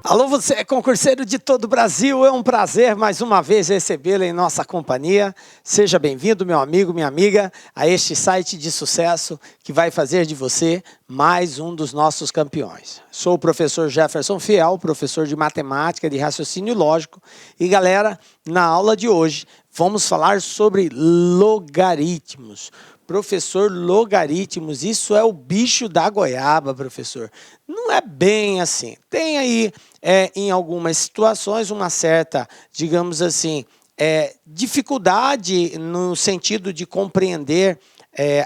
Alô, você, concurseiro de todo o Brasil, é um prazer mais uma vez recebê-lo em nossa companhia. Seja bem-vindo, meu amigo, minha amiga, a este site de sucesso que vai fazer de você mais um dos nossos campeões. Sou o professor Jefferson Fiel, professor de matemática de raciocínio lógico. E galera, na aula de hoje vamos falar sobre logaritmos. Professor, logaritmos, isso é o bicho da goiaba, professor. Não é bem assim. Tem aí, em algumas situações, uma certa, digamos assim, dificuldade no sentido de compreender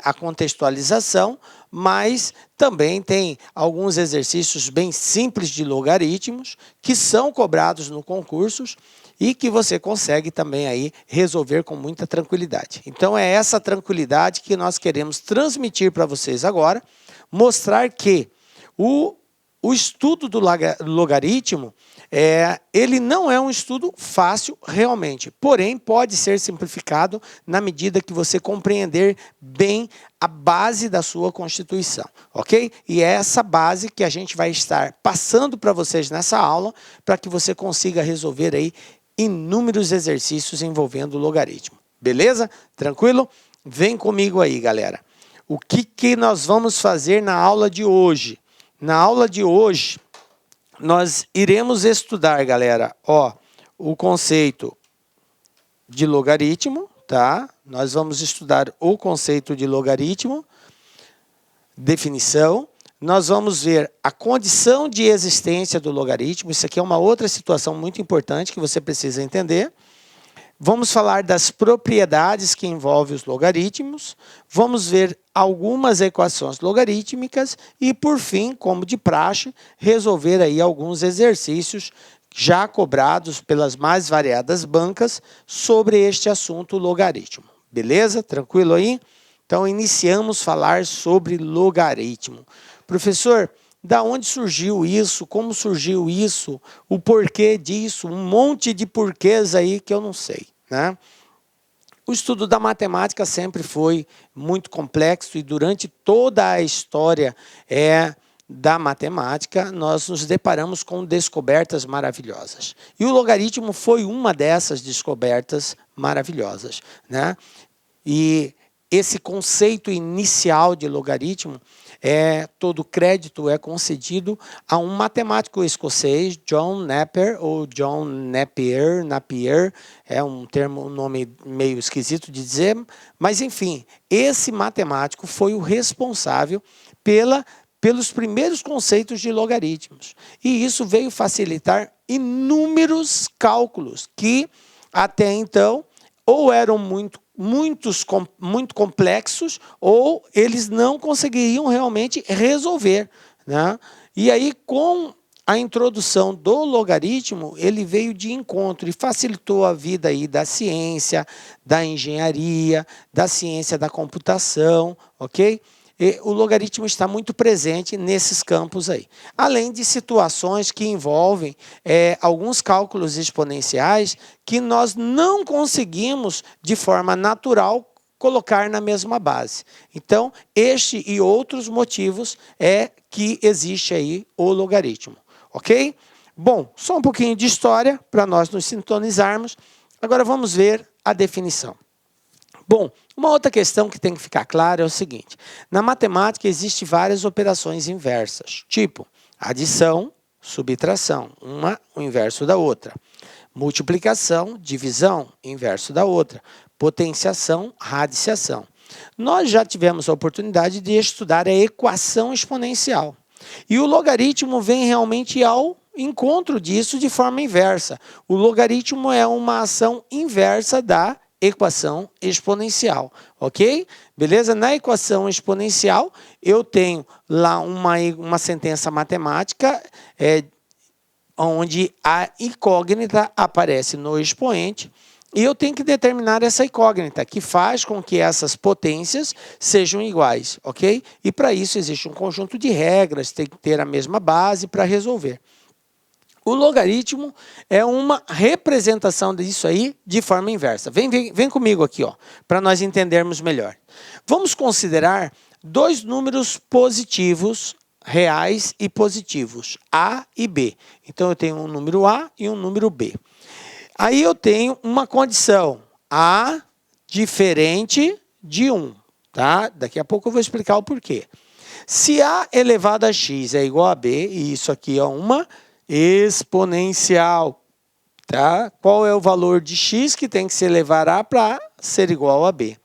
a contextualização, mas também tem alguns exercícios bem simples de logaritmos que são cobrados no concursos e que você consegue também aí resolver com muita tranquilidade. Então é essa tranquilidade que nós queremos transmitir para vocês agora, mostrar que o estudo do logaritmo, ele não é um estudo fácil realmente, porém pode ser simplificado na medida que você compreender bem a base da sua Constituição, ok? E é essa base que a gente vai estar passando para vocês nessa aula, para que você consiga resolver aí inúmeros exercícios envolvendo o logaritmo. Beleza? Tranquilo? Vem comigo aí, galera. O que nós vamos fazer na aula de hoje? Na aula de hoje, nós iremos estudar, galera, o conceito de logaritmo, tá? Nós vamos estudar o conceito de logaritmo, definição. Nós vamos ver a condição de existência do logaritmo. Isso aqui é uma outra situação muito importante que você precisa entender. Vamos falar das propriedades que envolvem os logaritmos. Vamos ver algumas equações logarítmicas e, por fim, como de praxe, resolver aí alguns exercícios já cobrados pelas mais variadas bancas sobre este assunto logaritmo. Beleza? Tranquilo aí? Então, iniciamos a falar sobre logaritmo. Professor, da onde surgiu isso? Como surgiu isso? O porquê disso? Um monte de porquês aí que eu não sei, né? O estudo da matemática sempre foi muito complexo e durante toda a história da matemática nós nos deparamos com descobertas maravilhosas. E o logaritmo foi uma dessas descobertas maravilhosas, né? E esse conceito inicial de logaritmo, todo crédito é concedido a um matemático escocês, John Napier, ou John Napier, é um nome meio esquisito de dizer, mas enfim, esse matemático foi o responsável pelos primeiros conceitos de logaritmos. E isso veio facilitar inúmeros cálculos que até então ou eram muito complexos, ou eles não conseguiriam realmente resolver, né? E aí, com a introdução do logaritmo, ele veio de encontro e facilitou a vida aí da ciência, da engenharia, da ciência da computação, ok? E o logaritmo está muito presente nesses campos aí. Além de situações que envolvem alguns cálculos exponenciais que nós não conseguimos, de forma natural, colocar na mesma base. Então, este e outros motivos que existe aí o logaritmo. Ok? Bom, só um pouquinho de história para nós nos sintonizarmos. Agora vamos ver a definição. Bom, uma outra questão que tem que ficar clara é o seguinte: na matemática existem várias operações inversas, tipo adição, subtração, uma o inverso da outra, multiplicação, divisão, inverso da outra, potenciação, radiciação. Nós já tivemos a oportunidade de estudar a equação exponencial. E o logaritmo vem realmente ao encontro disso de forma inversa. O logaritmo é uma ação inversa da equação exponencial, ok? Beleza? Na equação exponencial, eu tenho lá uma sentença matemática onde a incógnita aparece no expoente e eu tenho que determinar essa incógnita, que faz com que essas potências sejam iguais, ok? E para isso existe um conjunto de regras, tem que ter a mesma base para resolver. O logaritmo é uma representação disso aí de forma inversa. Vem comigo aqui, para nós entendermos melhor. Vamos considerar dois números positivos reais e positivos, A e B. Então, eu tenho um número A e um número B. Aí eu tenho uma condição, A diferente de 1. Tá? Daqui a pouco eu vou explicar o porquê. Se A elevado a x é igual a B, e isso aqui é uma exponencial, tá? Qual é o valor de x que tem que se elevar a para ser igual a B?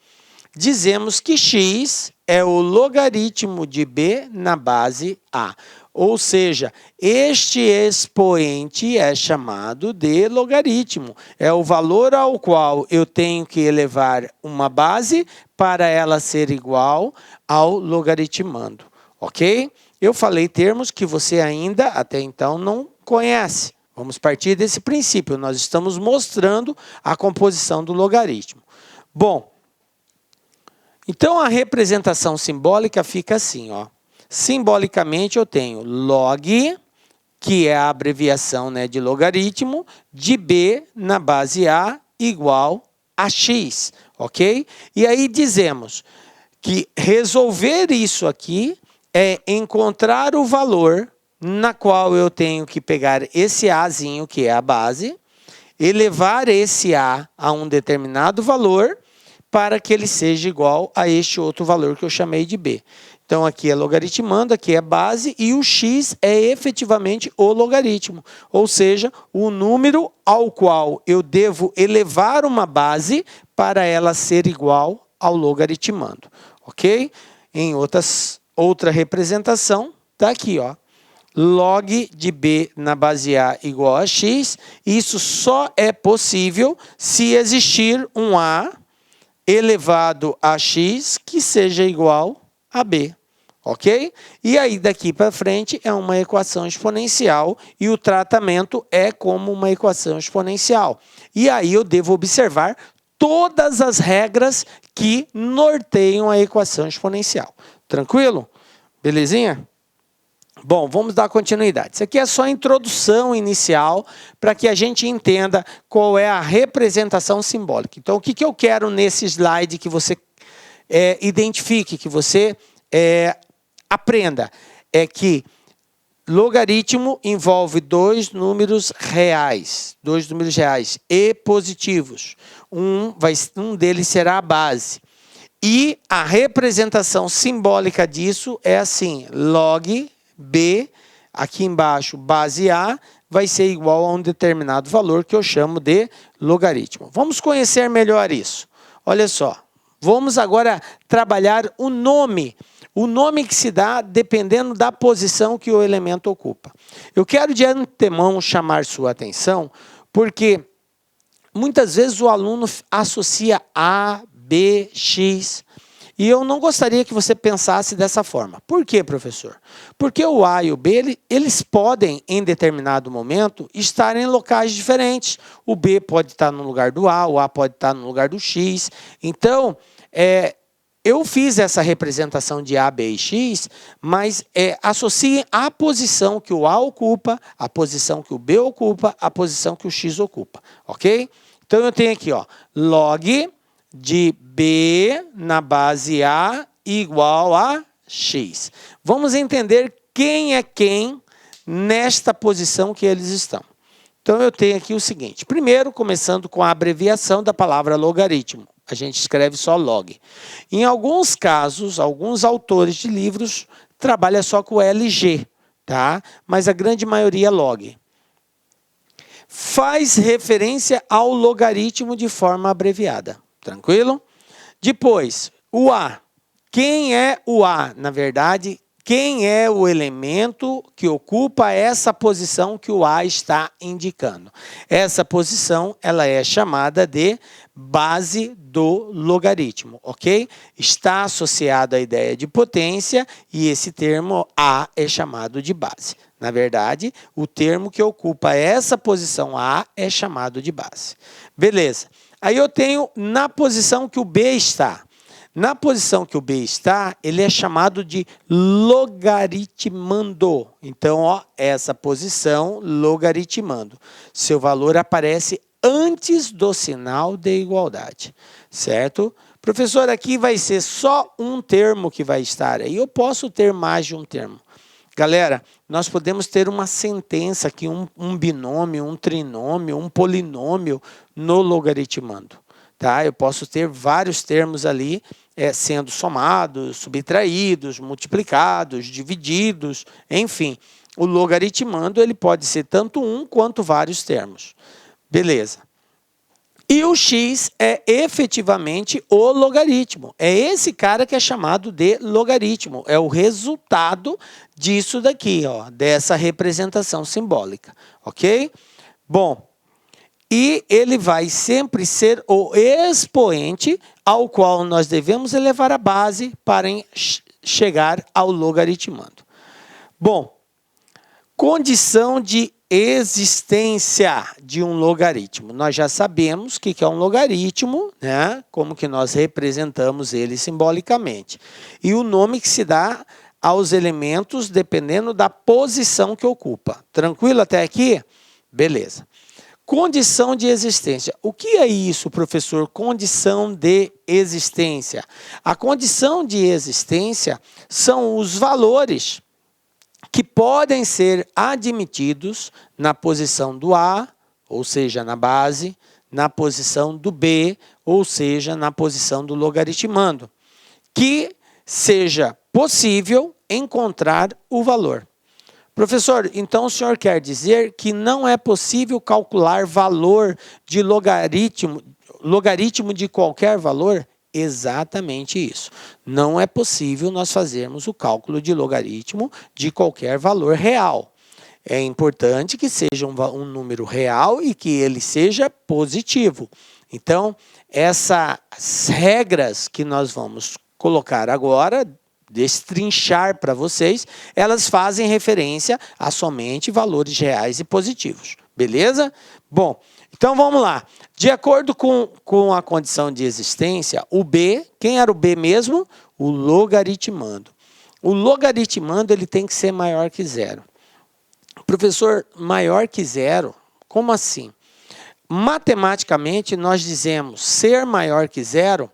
Dizemos que x é o logaritmo de B na base A. Ou seja, este expoente é chamado de logaritmo. É o valor ao qual eu tenho que elevar uma base para ela ser igual ao logaritmando. Ok? Eu falei termos que você ainda, até então, não conhece. Vamos partir desse princípio. Nós estamos mostrando a composição do logaritmo. Bom, então a representação simbólica fica assim, ó. Simbolicamente eu tenho log, que é a abreviação, né, de logaritmo, de B na base A igual a x, ok? E aí dizemos que resolver isso aqui é encontrar o valor na qual eu tenho que pegar esse Azinho, que é a base, elevar esse A a um determinado valor para que ele seja igual a este outro valor que eu chamei de B. Então, aqui é logaritmando, aqui é base, e o x é efetivamente o logaritmo. Ou seja, o número ao qual eu devo elevar uma base para ela ser igual ao logaritmando. Ok? Em outra representação, está aqui, ó. Log de B na base A igual a x. Isso só é possível se existir um A elevado a x que seja igual a B. Ok? E aí, daqui para frente, é uma equação exponencial e o tratamento é como uma equação exponencial. E aí eu devo observar todas as regras que norteiam a equação exponencial. Tranquilo? Belezinha? Bom, vamos dar continuidade. Isso aqui é só a introdução inicial para que a gente entenda qual é a representação simbólica. Então, o que eu quero nesse slide que você identifique, que você aprenda, é que logaritmo envolve dois números reais e positivos. Um deles será a base. E a representação simbólica disso é assim, log B, aqui embaixo, base A, vai ser igual a um determinado valor que eu chamo de logaritmo. Vamos conhecer melhor isso. Olha só, vamos agora trabalhar o nome que se dá dependendo da posição que o elemento ocupa. Eu quero de antemão chamar sua atenção, porque muitas vezes o aluno associa A, B, X, e eu não gostaria que você pensasse dessa forma. Por quê, professor? Porque o A e o B, eles podem, em determinado momento, estar em locais diferentes. O B pode estar no lugar do A, o A pode estar no lugar do X. Então, eu fiz essa representação de A, B e X, mas associem a posição que o A ocupa, a posição que o B ocupa, a posição que o X ocupa. Ok? Então, eu tenho aqui, ó, log de B na base A igual a x. Vamos entender quem é quem nesta posição que eles estão. Então, eu tenho aqui o seguinte. Primeiro, começando com a abreviação da palavra logaritmo. A gente escreve só log. Em alguns casos, alguns autores de livros trabalham só com LG, tá? Mas a grande maioria é log. Faz referência ao logaritmo de forma abreviada. Tranquilo? Depois, o A. Quem é o A? Na verdade, quem é o elemento que ocupa essa posição que o A está indicando? Essa posição, ela é chamada de base do logaritmo, ok? Está associado à ideia de potência e esse termo A é chamado de base. Na verdade, o termo que ocupa essa posição A é chamado de base. Beleza. Aí eu tenho na posição que o B está. Na posição que o B está, ele é chamado de logaritmando. Então, ó, essa posição, logaritmando. Seu valor aparece antes do sinal de igualdade, certo? Professor, aqui vai ser só um termo que vai estar aí. Eu posso ter mais de um termo. Galera, nós podemos ter uma sentença aqui, um binômio, um trinômio, um polinômio no logaritmando. Tá? Eu posso ter vários termos ali sendo somados, subtraídos, multiplicados, divididos, enfim. O logaritmando ele pode ser tanto um quanto vários termos. Beleza. E o x é efetivamente o logaritmo. É esse cara que é chamado de logaritmo. É o resultado disso daqui, ó, dessa representação simbólica. Ok? Bom, e ele vai sempre ser o expoente ao qual nós devemos elevar a base para chegar ao logaritmando. Bom, condição de existência de um logaritmo. Nós já sabemos o que é um logaritmo, né? Como que nós representamos ele simbolicamente. E o nome que se dá aos elementos dependendo da posição que ocupa. Tranquilo até aqui? Beleza. Condição de existência. O que é isso, professor? Condição de existência. A condição de existência são os valores que podem ser admitidos na posição do A, ou seja, na base, na posição do B, ou seja, na posição do logaritmando, que seja possível encontrar o valor. Professor, então o senhor quer dizer que não é possível calcular valor de logaritmo de qualquer valor? Exatamente isso. Não é possível nós fazermos o cálculo de logaritmo de qualquer valor real. É importante que seja um número real e que ele seja positivo. Então, essas regras que nós vamos colocar agora, destrinchar para vocês, elas fazem referência a somente valores reais e positivos. Beleza? Bom, então vamos lá. De acordo com a condição de existência, o B, quem era o B mesmo? O logaritmando. O logaritmando ele tem que ser maior que zero. Professor, maior que zero? Como assim? Matematicamente, nós dizemos ser maior que zero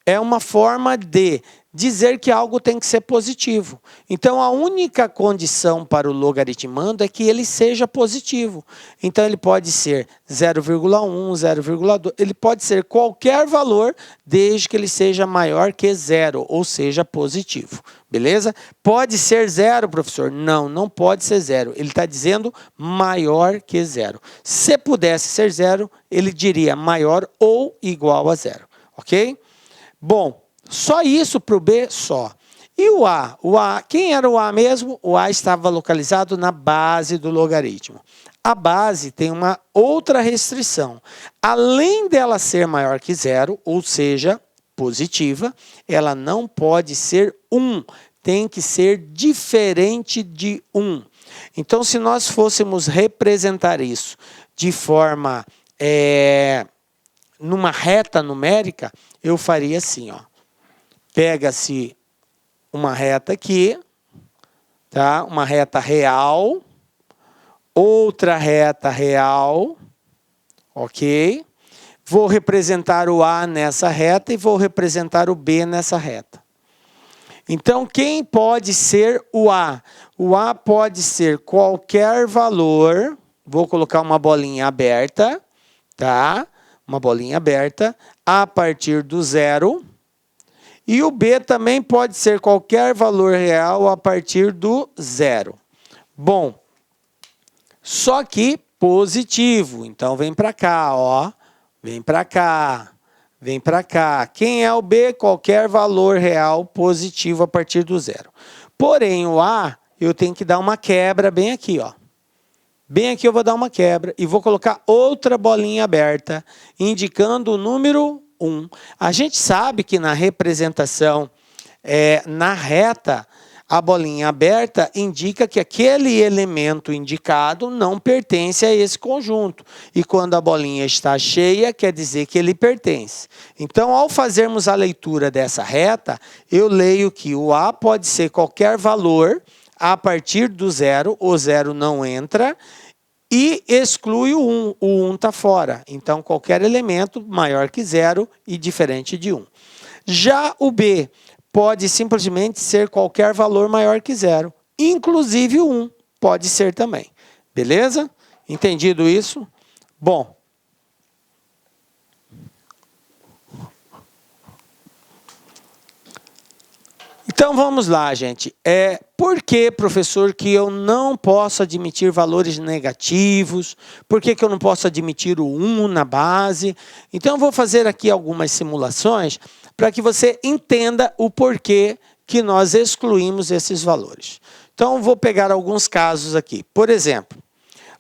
é uma forma de dizer que algo tem que ser positivo. Então, a única condição para o logaritmando é que ele seja positivo. Então, ele pode ser 0,1, 0,2, ele pode ser qualquer valor, desde que ele seja maior que zero, ou seja, positivo. Beleza? Pode ser zero, professor? Não, não pode ser zero. Ele está dizendo maior que zero. Se pudesse ser zero, ele diria maior ou igual a zero. Ok? Bom, só isso para o B? Só. E o A? O A, quem era o A mesmo? O A estava localizado na base do logaritmo. A base tem uma outra restrição. Além dela ser maior que zero, ou seja, positiva, ela não pode ser 1. Tem que ser diferente de 1. Então, se nós fôssemos representar isso de forma numa reta numérica, eu faria assim, ó. Pega-se uma reta aqui, tá? Uma reta real, outra reta real, ok? Vou representar o A nessa reta e vou representar o B nessa reta. Então, quem pode ser o A? O A pode ser qualquer valor, vou colocar uma bolinha aberta, tá? Uma bolinha aberta, a partir do zero. E o B também pode ser qualquer valor real a partir do zero. Bom, só que positivo. Então, vem para cá, ó. Vem para cá. Vem para cá. Quem é o B? Qualquer valor real positivo a partir do zero. Porém, o A, eu tenho que dar uma quebra bem aqui, ó. Bem aqui eu vou dar uma quebra e vou colocar outra bolinha aberta, indicando o número 1. A gente sabe que na representação, na reta, a bolinha aberta indica que aquele elemento indicado não pertence a esse conjunto. E quando a bolinha está cheia, quer dizer que ele pertence. Então, ao fazermos a leitura dessa reta, eu leio que o A pode ser qualquer valor a partir do zero, o zero não entra, e exclui o 1. O 1 está fora. Então, qualquer elemento maior que zero e diferente de 1. Já o B pode simplesmente ser qualquer valor maior que zero. inclusive o 1 pode ser também. Beleza? Entendido isso? Bom. Então vamos lá, gente. Por que, professor, que eu não posso admitir valores negativos? Por que eu não posso admitir o 1 na base? Então eu vou fazer aqui algumas simulações para que você entenda o porquê que nós excluímos esses valores. Então eu vou pegar alguns casos aqui. Por exemplo,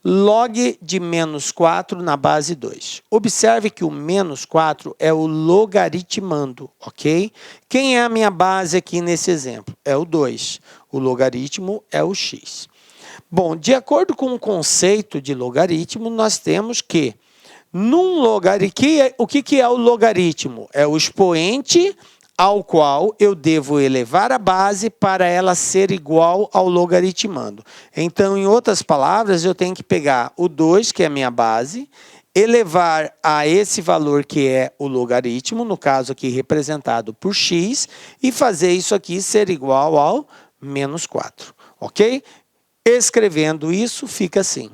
log de menos 4 na base 2. Observe que o menos 4 é o logaritmando, ok? Quem é a minha base aqui nesse exemplo? É o 2. O logaritmo é o x. Bom, de acordo com o conceito de logaritmo, nós temos que, o que é o logaritmo? É o expoente ao qual eu devo elevar a base para ela ser igual ao logaritmando. Então, em outras palavras, eu tenho que pegar o 2, que é a minha base, elevar a esse valor que é o logaritmo, no caso aqui representado por x, e fazer isso aqui ser igual ao menos 4, ok? Escrevendo isso, fica assim,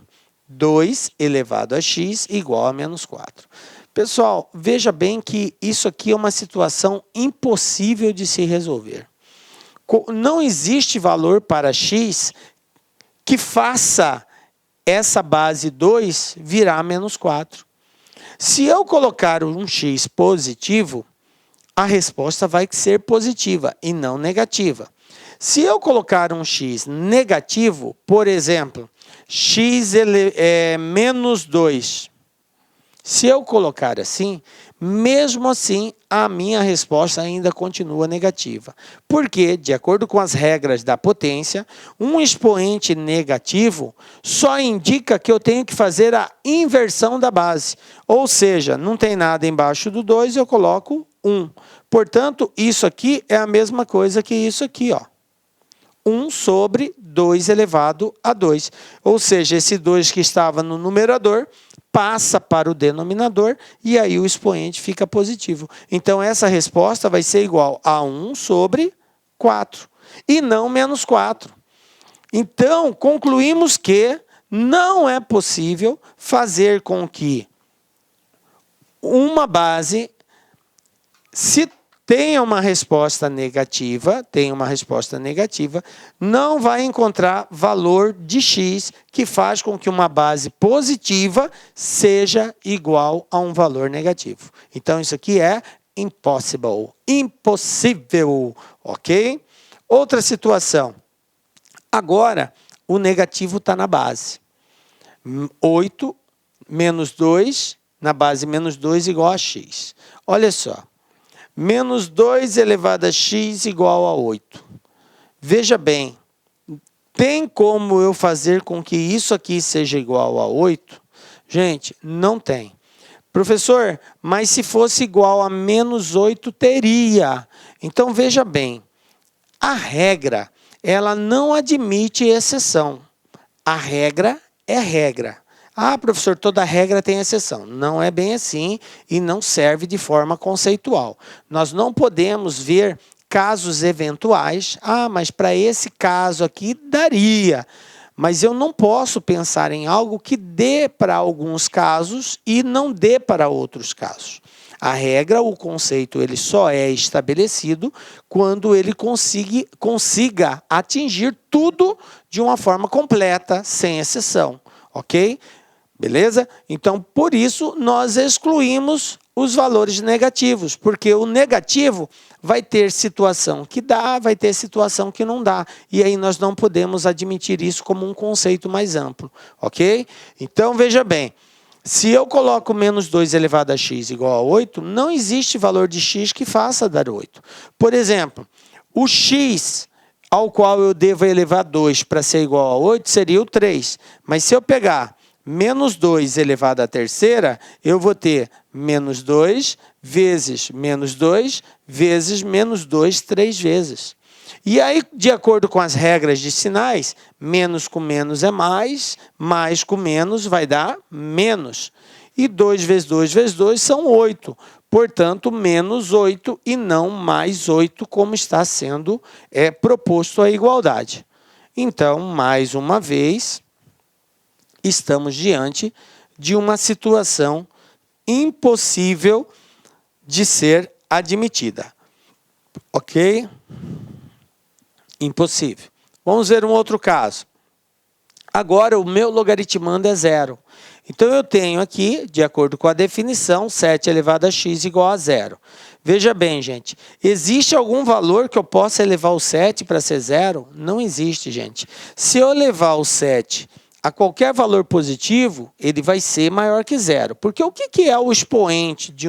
2 elevado a x igual a menos 4. Pessoal, veja bem que isso aqui é uma situação impossível de se resolver. Não existe valor para x que faça essa base 2 virar menos 4. Se eu colocar um x positivo, a resposta vai ser positiva e não negativa. Se eu colocar um x negativo, por exemplo, x é menos 2. Se eu colocar assim, mesmo assim, a minha resposta ainda continua negativa. Porque, de acordo com as regras da potência, um expoente negativo só indica que eu tenho que fazer a inversão da base. Ou seja, não tem nada embaixo do 2, eu coloco 1. Portanto, isso aqui é a mesma coisa que isso aqui, ó. 1 sobre 2 elevado a 2. Ou seja, esse 2 que estava no numerador passa para o denominador e aí o expoente fica positivo. Então, essa resposta vai ser igual a 1 sobre 4 e não menos 4. Então, concluímos que não é possível fazer com que uma base se tenha uma resposta negativa, não vai encontrar valor de x que faz com que uma base positiva seja igual a um valor negativo. Então, isso aqui é impossible, impossível, ok? Outra situação. Agora, o negativo está na base. 8 menos 2, na base menos 2 igual a x. Olha só. Menos 2 elevado a x igual a 8. Veja bem, tem como eu fazer com que isso aqui seja igual a 8? Gente, não tem. Professor, mas se fosse igual a menos 8, teria. Então, veja bem, a regra, ela não admite exceção. A regra é regra. Ah, professor, toda regra tem exceção. Não é bem assim e não serve de forma conceitual. Nós não podemos ver casos eventuais. Ah, mas para esse caso aqui daria. Mas eu não posso pensar em algo que dê para alguns casos e não dê para outros casos. A regra, o conceito, ele só é estabelecido quando ele consiga atingir tudo de uma forma completa, sem exceção. Ok? Beleza? Então, por isso, nós excluímos os valores negativos, porque o negativo vai ter situação que dá, vai ter situação que não dá. E aí nós não podemos admitir isso como um conceito mais amplo, ok? Então, veja bem, se eu coloco menos 2 elevado a x igual a 8, não existe valor de x que faça dar 8. Por exemplo, o x ao qual eu devo elevar 2 para ser igual a 8 seria o 3. Mas se eu pegar menos 2 elevado à terceira, eu vou ter menos 2 vezes menos 2 vezes menos 2 3 vezes. E aí, de acordo com as regras de sinais, menos com menos é mais com menos vai dar menos. E 2 vezes 2 vezes 2 são 8. Portanto, menos 8 e não mais 8, como está sendo proposto a igualdade. Então, mais uma vez, estamos diante de uma situação impossível de ser admitida. Ok? Impossível. Vamos ver um outro caso. Agora, o meu logaritmando é 0. Então, eu tenho aqui, de acordo com a definição, 7 elevado a x igual a 0. Veja bem, gente, existe algum valor que eu possa elevar o 7 para ser 0? Não existe, gente. Se eu elevar o 7 a qualquer valor positivo, ele vai ser maior que 0. Porque o que é o expoente de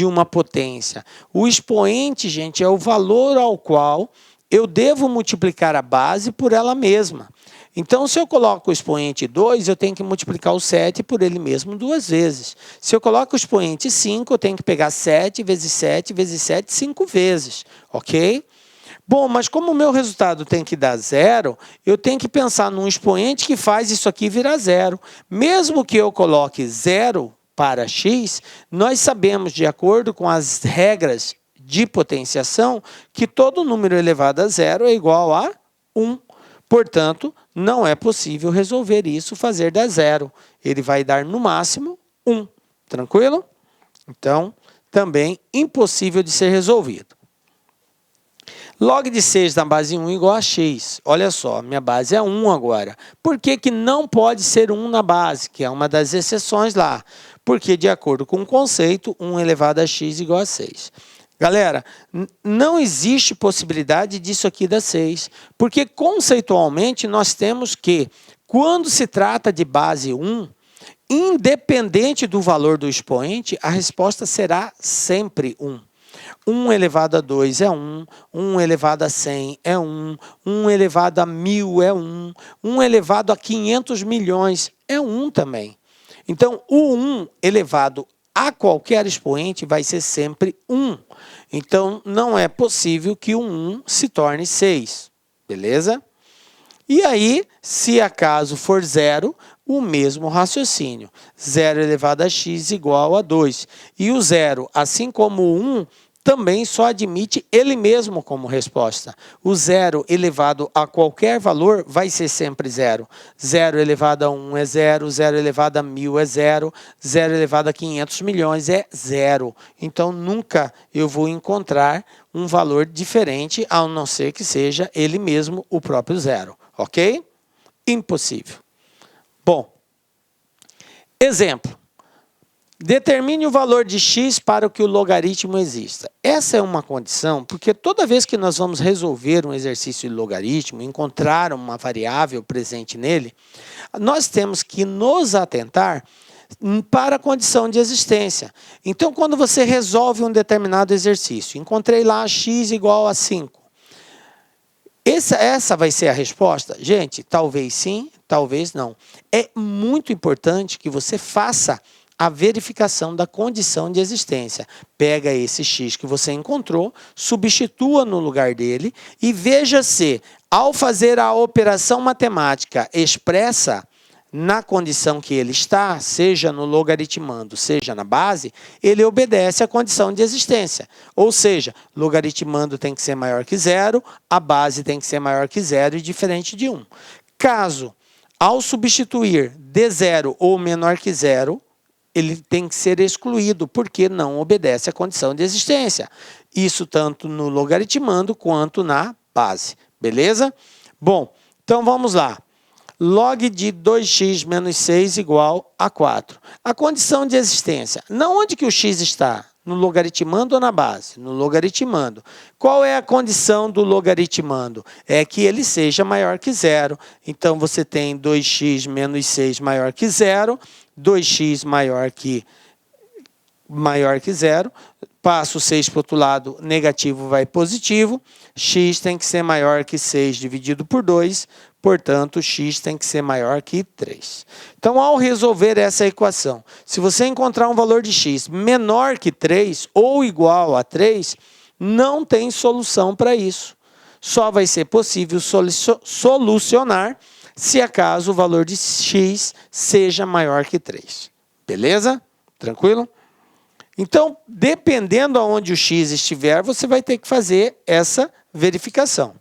uma potência? O expoente, gente, é o valor ao qual eu devo multiplicar a base por ela mesma. Então, se eu coloco o expoente 2, eu tenho que multiplicar o 7 por ele mesmo 2 vezes. Se eu coloco o expoente 5, eu tenho que pegar 7 vezes 7 vezes 7, 5 vezes. Ok? Bom, mas como o meu resultado tem que dar 0, eu tenho que pensar num expoente que faz isso aqui virar 0. Mesmo que eu coloque 0 para x, nós sabemos, de acordo com as regras de potenciação, que todo número elevado a 0 é igual a 1. Portanto, não é possível resolver isso, fazer dar 0. Ele vai dar, no máximo, 1. Tranquilo? Então, também impossível de ser resolvido. Log de 6 na base 1 igual a x. Olha só, minha base é 1 agora. Por que não pode ser 1 na base? Que é uma das exceções lá. Porque, de acordo com o conceito, 1 elevado a x igual a 6. Galera, não existe possibilidade disso aqui dar 6, porque conceitualmente nós temos que, quando se trata de base 1, independente do valor do expoente, a resposta será sempre 1. 1 elevado a 2 é 1, 1 elevado a 100 é 1, 1 elevado a 1000 é 1, 1 elevado a 500 milhões é 1 também. Então, o 1 elevado a qualquer expoente vai ser sempre 1. Então, não é possível que o 1 se torne 6. Beleza? E aí, se acaso for 0, o mesmo raciocínio. 0 elevado a x igual a 2. E o 0, assim como o 1, também só admite ele mesmo como resposta. O 0 elevado a qualquer valor vai ser sempre 0. 0 elevado a 1 é 0, 0 elevado a 1000 é 0, 0 elevado a 500 milhões é 0. Então, nunca eu vou encontrar um valor diferente, a não ser que seja ele mesmo o próprio 0. Ok? Impossível. Bom, exemplo. Determine o valor de x para que o logaritmo exista. Essa é uma condição, porque toda vez que nós vamos resolver um exercício de logaritmo, encontrar uma variável presente nele, nós temos que nos atentar para a condição de existência. Então, quando você resolve um determinado exercício, encontrei lá x igual a 5. Essa vai ser a resposta? Gente, talvez sim, talvez não. É muito importante que você faça a verificação da condição de existência. Pega esse x que você encontrou, substitua no lugar dele e veja se, ao fazer a operação matemática expressa na condição que ele está, seja no logaritmando, seja na base, ele obedece à condição de existência. Ou seja, logaritmando tem que ser maior que 0, a base tem que ser maior que 0 e diferente de 1. Caso, ao substituir de 0 ou menor que 0, ele tem que ser excluído, porque não obedece à condição de existência. Isso tanto no logaritmando quanto na base. Beleza? Bom, então vamos lá. Log de 2x menos 6 igual a 4. A condição de existência. Na onde que o x está? No logaritmando ou na base? No logaritmando. Qual é a condição do logaritmando? É que ele seja maior que 0. Então, você tem 2x menos 6 maior que 0, 2x maior que 0, passa o 6 para o outro lado, negativo vai positivo, x tem que ser maior que 6 dividido por 2, portanto, x tem que ser maior que 3. Então, ao resolver essa equação, se você encontrar um valor de x menor que 3 ou igual a 3, não tem solução para isso. Só vai ser possível solucionar se acaso o valor de x seja maior que 3. Beleza? Tranquilo? Então, dependendo aonde o x estiver, você vai ter que fazer essa verificação.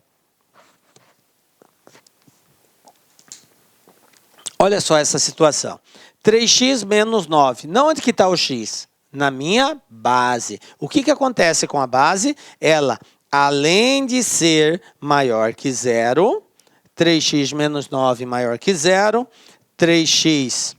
Olha só essa situação. 3x menos 9. Não, onde que está o x? Na minha base. O que acontece com a base? Ela, além de ser maior que zero, 3x menos 9 maior que zero, 3x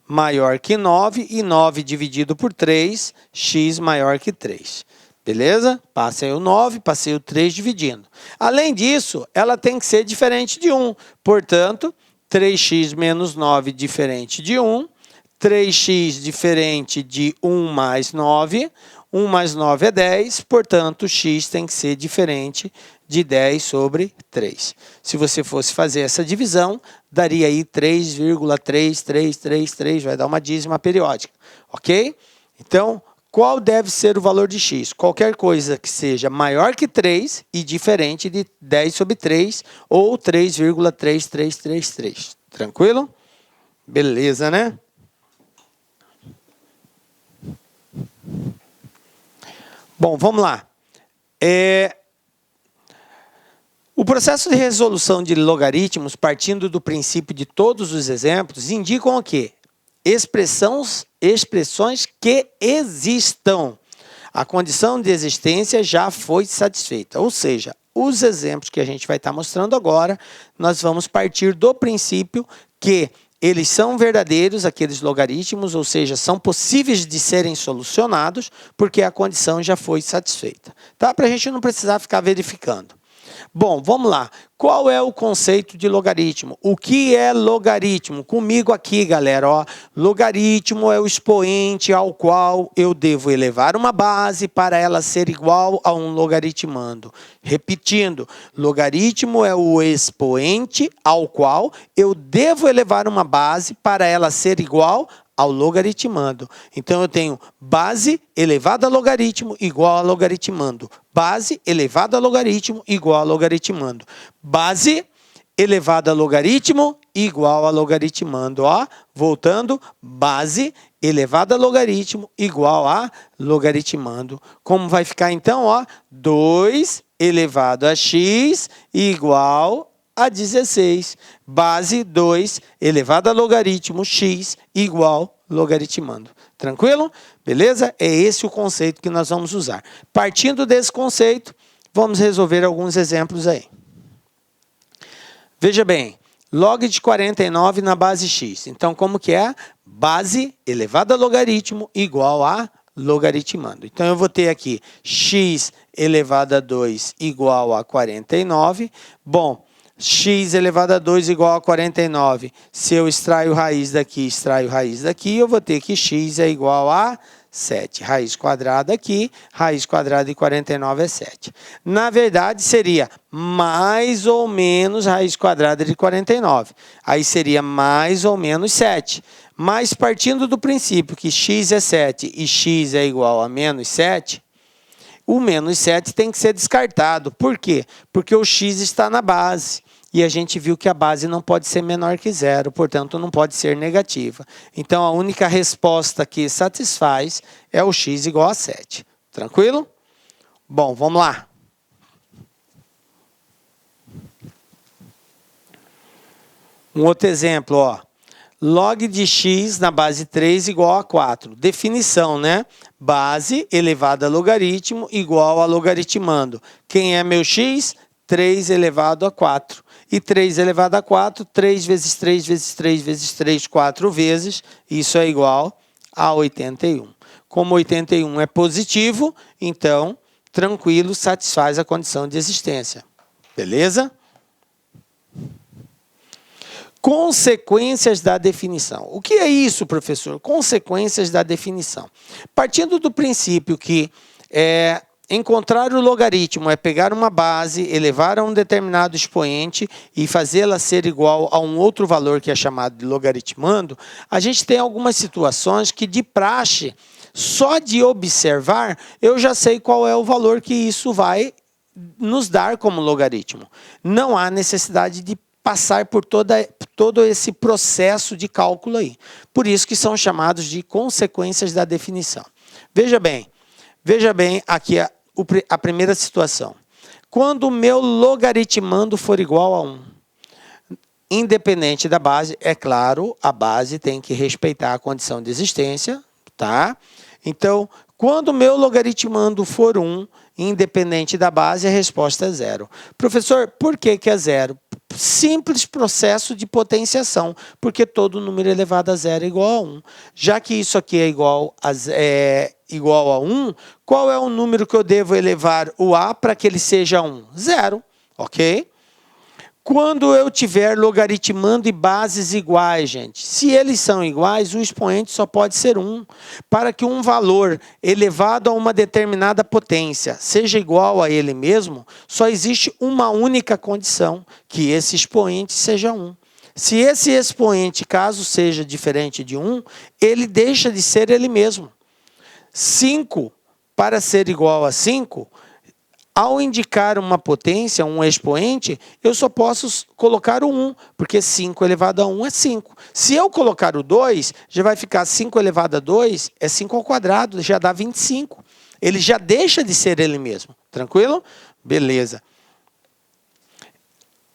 maior que 9 e 9 dividido por 3, x maior que 3. Beleza? Passei o 9, passei o 3 dividindo. Além disso, ela tem que ser diferente de 1. Portanto, 3x menos 9 diferente de 1, 3x diferente de 1 mais 9, 1 mais 9 é 10, portanto, x tem que ser diferente de 10 sobre 3. Se você fosse fazer essa divisão, daria aí 3,3333, vai dar uma dízima periódica, ok? Então, qual deve ser o valor de x? Qualquer coisa que seja maior que 3 e diferente de 10 sobre 3 ou 3,3333. Tranquilo? Beleza, né? Bom, vamos lá. O processo de resolução de logaritmos, partindo do princípio de todos os exemplos, indicam o quê? Expressões que existam. A condição de existência já foi satisfeita. Ou seja, os exemplos que a gente vai estar mostrando agora, nós vamos partir do princípio que eles são verdadeiros, aqueles logaritmos, ou seja, são possíveis de serem solucionados, porque a condição já foi satisfeita. Tá? Para a gente não precisar ficar verificando. Bom, vamos lá. Qual é o conceito de logaritmo? O que é logaritmo? Comigo aqui, galera. Ó, logaritmo é o expoente ao qual eu devo elevar uma base para ela ser igual a um logaritmando. Repetindo, logaritmo é o expoente ao qual eu devo elevar uma base para ela ser igual ao logaritmando. Então, eu tenho base elevado a logaritmo igual a logaritmando. Base elevado a logaritmo igual a logaritmando. Base elevado a logaritmo igual a logaritmando. Ó, voltando, base elevado a logaritmo igual a logaritmando. Como vai ficar então? Ó, 2 elevado a x igual a 16. Base 2 elevado a logaritmo x igual logaritmando. Tranquilo? Beleza? É esse o conceito que nós vamos usar. Partindo desse conceito, vamos resolver alguns exemplos aí. Veja bem, log de 49 na base x. Então, como que é? Base elevado a logaritmo igual a logaritmando. Então, eu vou ter aqui x elevado a 2 igual a 49. Bom, x elevado a 2 igual a 49. Se eu extraio raiz daqui, eu vou ter que x é igual a 7. Raiz quadrada aqui, raiz quadrada de 49 é 7. Na verdade, seria mais ou menos raiz quadrada de 49. Aí seria mais ou menos 7. Mas partindo do princípio que x é 7 e x é igual a menos 7, o menos 7 tem que ser descartado. Por quê? Porque o x está na base. E a gente viu que a base não pode ser menor que zero, portanto, não pode ser negativa. Então, a única resposta que satisfaz é o x igual a 7. Tranquilo? Bom, vamos lá. Um outro exemplo, ó. Log de x na base 3 igual a 4. Definição, né? Base elevada a logaritmo igual a logaritmando. Quem é meu x? 3 elevado a 4. E 3 elevado a 4, 3 vezes 3 vezes 3 vezes 3, 4 vezes. Isso é igual a 81. Como 81 é positivo, então, tranquilo, satisfaz a condição de existência. Beleza? Consequências da definição. O que é isso, professor? Consequências da definição. Partindo do princípio que encontrar o logaritmo é pegar uma base, elevar a um determinado expoente e fazê-la ser igual a um outro valor que é chamado de logaritmando, a gente tem algumas situações que, de praxe, só de observar, eu já sei qual é o valor que isso vai nos dar como logaritmo. Não há necessidade de passar por todo esse processo de cálculo aí. Por isso que são chamados de consequências da definição. Veja bem aqui a primeira situação. Quando o meu logaritmando for igual a 1. independente da base, é claro, a base tem que respeitar a condição de existência, tá? Então, quando o meu logaritmando for 1, independente da base, a resposta é 0. Professor, por que é 0? Simples processo de potenciação, porque todo número elevado a 0 é igual a 1. Já que isso aqui é igual a 1, qual é o número que eu devo elevar o A para que ele seja 1? 0, ok? Quando eu tiver logaritmando e bases iguais, gente, se eles são iguais, o expoente só pode ser 1. Para que um valor elevado a uma determinada potência seja igual a ele mesmo, só existe uma única condição, que esse expoente seja 1. Se esse expoente, caso seja diferente de 1, ele deixa de ser ele mesmo. 5, para ser igual a 5, ao indicar uma potência, um expoente, eu só posso colocar o 1, porque 5 elevado a 1 é 5. Se eu colocar o 2, já vai ficar 5 elevado a 2, é 5 ao quadrado, já dá 25. Ele já deixa de ser ele mesmo. Tranquilo? Beleza.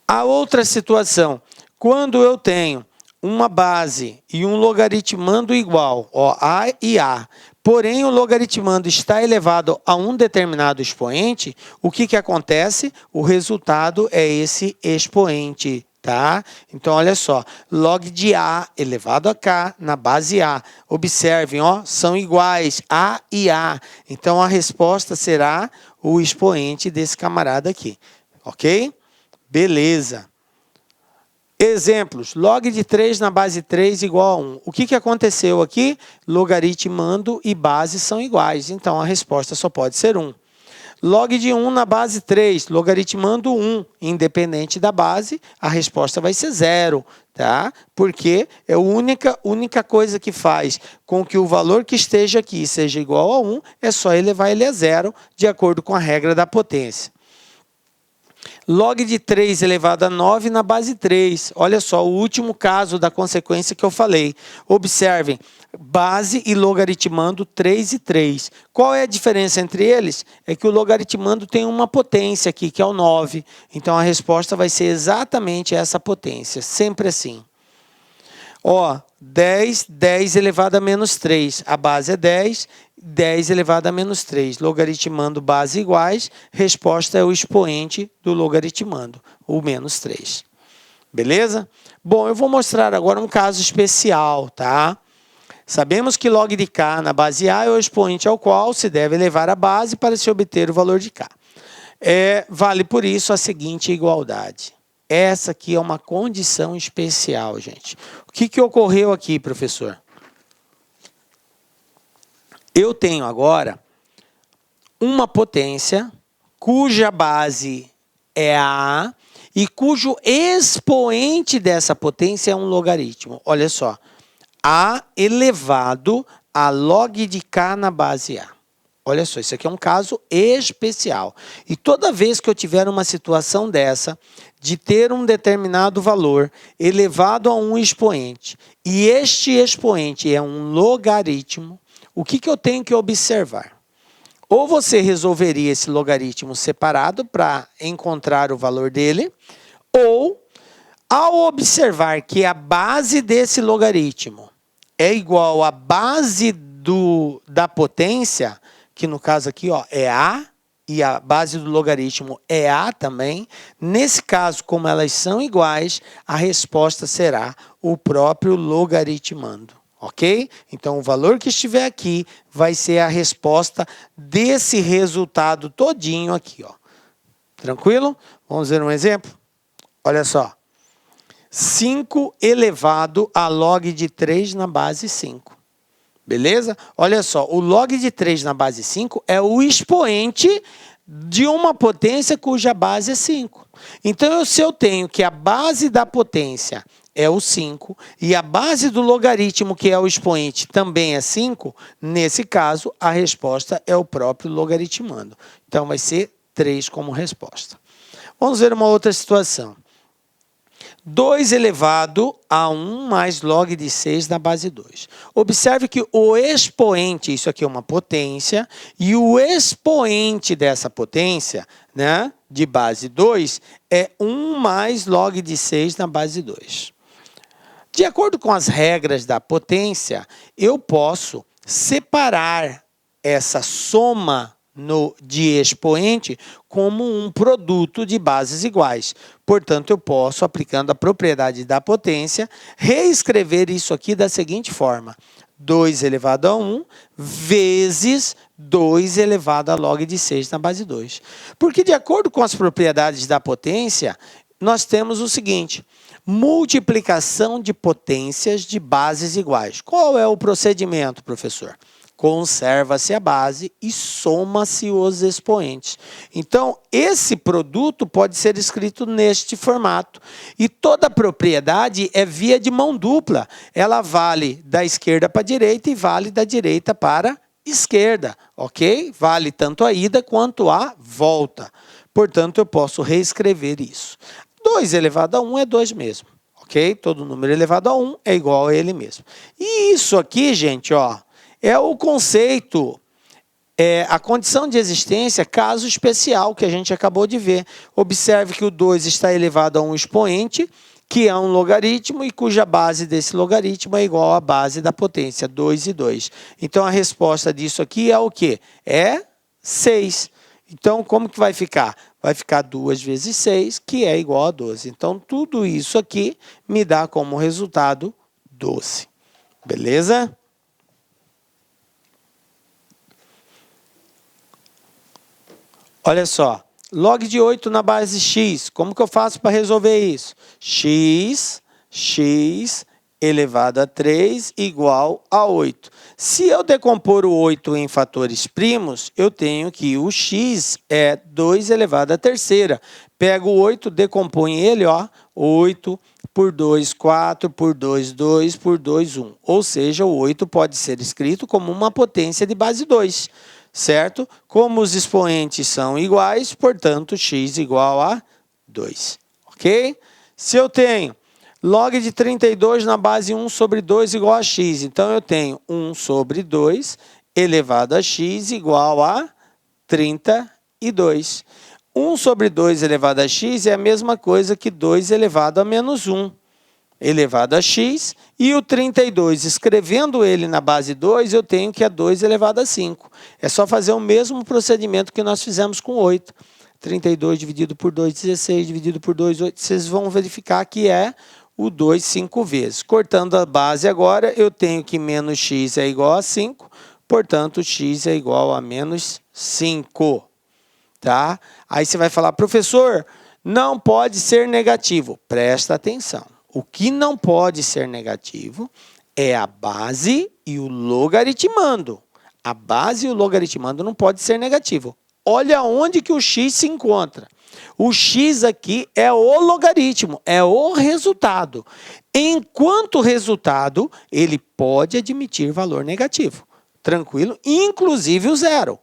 A outra situação, quando eu tenho uma base e um logaritmando igual, ó, A e A, porém o logaritmando está elevado a um determinado expoente, o que acontece? O resultado é esse expoente, tá? Então, olha só, log de A elevado a K na base A. Observem, ó, são iguais, A e A. Então, a resposta será o expoente desse camarada aqui, ok? Beleza. Exemplos, log de 3 na base 3 igual a 1. O que aconteceu aqui? Logaritmando e base são iguais, então a resposta só pode ser 1. Log de 1 na base 3, logaritmando 1, independente da base, a resposta vai ser 0, tá? Porque é a única coisa que faz com que o valor que esteja aqui seja igual a 1, é só elevar ele a 0, de acordo com a regra da potência. Log de 3 elevado a 9 na base 3. Olha só, o último caso da consequência que eu falei. Observem, base e logaritmando 3 e 3. Qual é a diferença entre eles? É que o logaritmando tem uma potência aqui, que é o 9. Então, a resposta vai ser exatamente essa potência, sempre assim. Ó, 10 elevado a menos 3. A base é 10, 10 elevado a menos 3. Logaritmando base iguais, resposta é o expoente do logaritmando, o menos 3. Beleza? Bom, eu vou mostrar agora um caso especial, tá? Sabemos que log de K na base A é o expoente ao qual se deve elevar a base para se obter o valor de K. Vale por isso a seguinte igualdade. Essa aqui é uma condição especial, gente. O que ocorreu aqui, professor? Eu tenho agora uma potência cuja base é A e cujo expoente dessa potência é um logaritmo. Olha só, A elevado a log de K na base A. Olha só, isso aqui é um caso especial. E toda vez que eu tiver uma situação dessa, de ter um determinado valor elevado a um expoente, e este expoente é um logaritmo, o que eu tenho que observar? Ou você resolveria esse logaritmo separado para encontrar o valor dele, ou, ao observar que a base desse logaritmo é igual à base da potência, que no caso aqui ó, é A, e a base do logaritmo é A também, nesse caso, como elas são iguais, a resposta será o próprio logaritmando, ok? Então, o valor que estiver aqui vai ser a resposta desse resultado todinho aqui, ó. Tranquilo? Vamos ver um exemplo? Olha só. 5 elevado a log de 3 na base 5. Beleza? Olha só, o log de 3 na base 5 é o expoente de uma potência cuja base é 5. Então, se eu tenho que a base da potência é o 5 e a base do logaritmo, que é o expoente, também é 5, nesse caso, a resposta é o próprio logaritmando. Então, vai ser 3 como resposta. Vamos ver uma outra situação. 2 elevado a 1 mais log de 6 na base 2. Observe que o expoente, isso aqui é uma potência, e o expoente dessa potência, né, de base 2 é 1 mais log de 6 na base 2. De acordo com as regras da potência, eu posso separar essa soma de expoente como um produto de bases iguais. Portanto, eu posso, aplicando a propriedade da potência, reescrever isso aqui da seguinte forma: 2 elevado a 1 vezes 2 elevado a log de 6 na base 2. Porque, de acordo com as propriedades da potência, nós temos o seguinte: multiplicação de potências de bases iguais. Qual é o procedimento, professor? Conserva-se a base e soma-se os expoentes. Então, esse produto pode ser escrito neste formato. E toda propriedade é via de mão dupla. Ela vale da esquerda para a direita e vale da direita para a esquerda, ok? Vale tanto a ida quanto a volta. Portanto, eu posso reescrever isso. 2 elevado a 1 é 2 mesmo, ok? Todo número elevado a 1 é igual a ele mesmo. E isso aqui, gente, ó, é o conceito, a condição de existência, caso especial, que a gente acabou de ver. Observe que o 2 está elevado a um expoente, que é um logaritmo e cuja base desse logaritmo é igual à base da potência, 2 e 2. Então, a resposta disso aqui é o quê? É 6. Então, como que vai ficar? Vai ficar 2 vezes 6, que é igual a 12. Então, tudo isso aqui me dá como resultado 12. Beleza? Olha só, log de 8 na base x, como que eu faço para resolver isso? X elevado a 3 igual a 8. Se eu decompor o 8 em fatores primos, eu tenho que o x é 2 elevado a terceira. Pego o 8, decomponho ele, ó, 8 por 2, 4, por 2, 2, por 2, 1. Ou seja, o 8 pode ser escrito como uma potência de base 2. Certo? Como os expoentes são iguais, portanto, x igual a 2. Ok? Se eu tenho log de 32 na base 1 sobre 2 igual a x, então eu tenho 1 sobre 2 elevado a x igual a 32. 1 sobre 2 elevado a x é a mesma coisa que 2 elevado a menos 1 elevado a x, e o 32, escrevendo ele na base 2, eu tenho que é 2 elevado a 5. É só fazer o mesmo procedimento que nós fizemos com 8. 32 dividido por 2, 16, dividido por 2, 8. Vocês vão verificar que é o 2 5 vezes. Cortando a base agora, eu tenho que menos x é igual a 5, portanto, x é igual a menos 5. Tá? Aí você vai falar, professor, não pode ser negativo. Presta atenção. O que não pode ser negativo é a base e o logaritmando. A base e o logaritmando não pode ser negativo. Olha onde que o x se encontra. O x aqui é o logaritmo, é o resultado. Enquanto resultado, ele pode admitir valor negativo. Tranquilo? Inclusive o zero.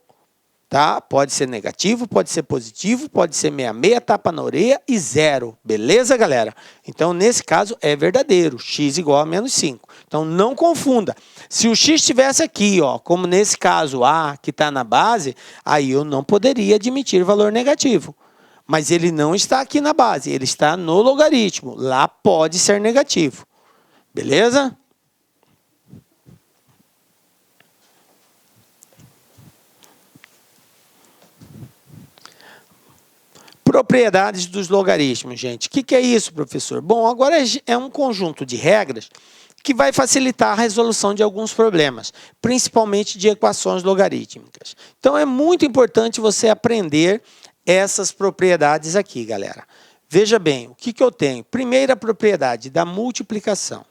Tá? Pode ser negativo, pode ser positivo, pode ser 66, tapa na orelha e zero. Beleza, galera? Então, nesse caso, é verdadeiro. X igual a menos 5. Então, não confunda. Se o x estivesse aqui, ó, como nesse caso A, que está na base, aí eu não poderia admitir valor negativo. Mas ele não está aqui na base, ele está no logaritmo. Lá pode ser negativo. Beleza? Propriedades dos logaritmos, gente. O que é isso, professor? Bom, agora é um conjunto de regras que vai facilitar a resolução de alguns problemas, principalmente de equações logarítmicas. Então, é muito importante você aprender essas propriedades aqui, galera. Veja bem, o que eu tenho? Primeira propriedade, da multiplicação.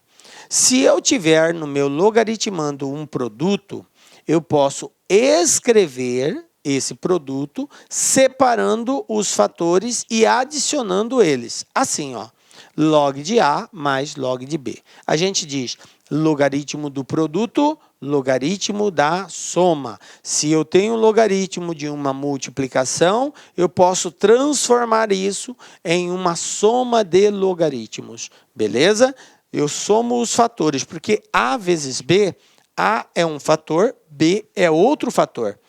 Se eu tiver no meu logaritmando um produto, eu posso escrever esse produto, separando os fatores e adicionando eles. Assim, ó, log de A mais log de B. A gente diz logaritmo do produto, logaritmo da soma. Se eu tenho logaritmo de uma multiplicação, eu posso transformar isso em uma soma de logaritmos. Beleza? Eu somo os fatores, porque A vezes B, A é um fator, B é outro fator.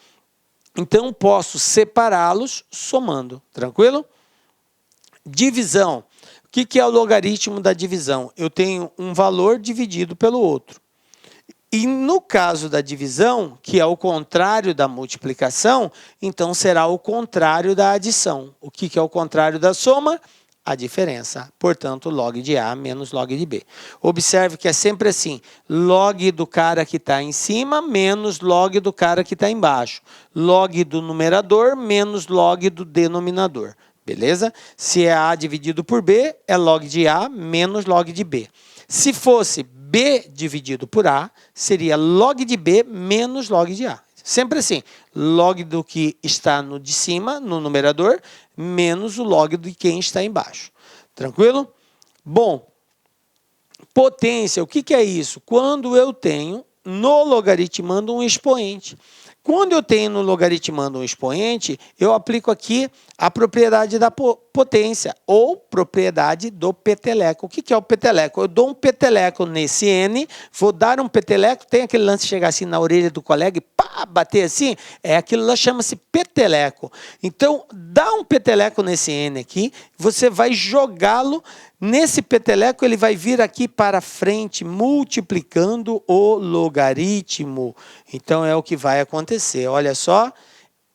Então, posso separá-los somando, tranquilo? Divisão. O que é o logaritmo da divisão? Eu tenho um valor dividido pelo outro. E no caso da divisão, que é o contrário da multiplicação, então será o contrário da adição. O que é o contrário da soma? A diferença. Portanto, log de A menos log de B. Observe que é sempre assim, log do cara que está em cima menos log do cara que está embaixo. Log do numerador menos log do denominador. Beleza? Se é A dividido por B, é log de A menos log de B. Se fosse B dividido por A, seria log de B menos log de A. Sempre assim, log do que está no de cima, no numerador, menos o log de quem está embaixo. Tranquilo? Bom, potência, o que é isso? Quando eu tenho no logaritmando um expoente. Quando eu tenho no logaritmando um expoente, eu aplico aqui a propriedade da potência, ou propriedade do peteleco. O que é o peteleco? Eu dou um peteleco nesse n, vou dar um peteleco, tem aquele lance de chegar assim na orelha do colega e pá, bater assim, aquilo lá chama-se peteleco. Então, dá um peteleco nesse n aqui, você vai jogá-lo nesse peteleco, ele vai vir aqui para frente, multiplicando o logaritmo. Então, é o que vai acontecer. Olha só,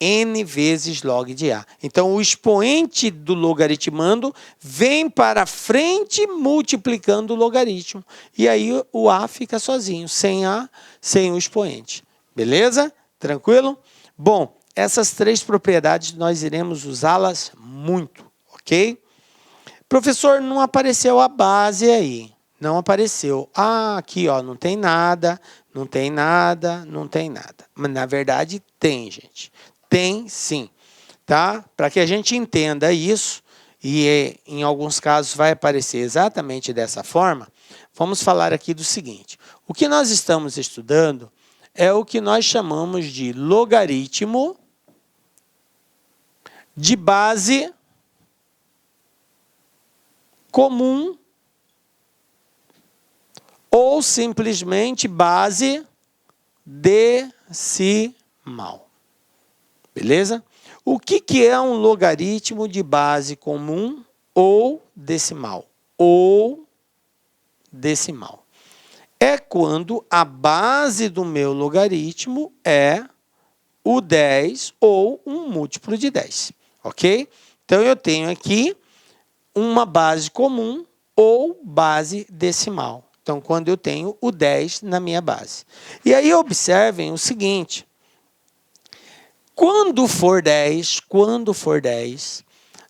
n vezes log de A. Então, o expoente do logaritmando vem para frente, multiplicando o logaritmo. E aí, o A fica sozinho, sem A, sem o expoente. Beleza? Tranquilo? Bom, essas três propriedades nós iremos usá-las muito, ok? Professor, não apareceu a base aí. Não apareceu. Ah, aqui, ó, não tem nada, não tem nada, não tem nada. Mas, na verdade, tem, gente. Tem, sim. Tá? Para que a gente entenda isso, e em alguns casos vai aparecer exatamente dessa forma, vamos falar aqui do seguinte. O que nós estamos estudando é o que nós chamamos de logaritmo de base comum ou simplesmente base decimal. Beleza? O que é um logaritmo de base comum ou decimal? Ou decimal. É quando a base do meu logaritmo é o 10 ou um múltiplo de 10. Ok? Então, eu tenho aqui uma base comum ou base decimal. Então, quando eu tenho o 10 na minha base. E aí, observem o seguinte. Quando for 10,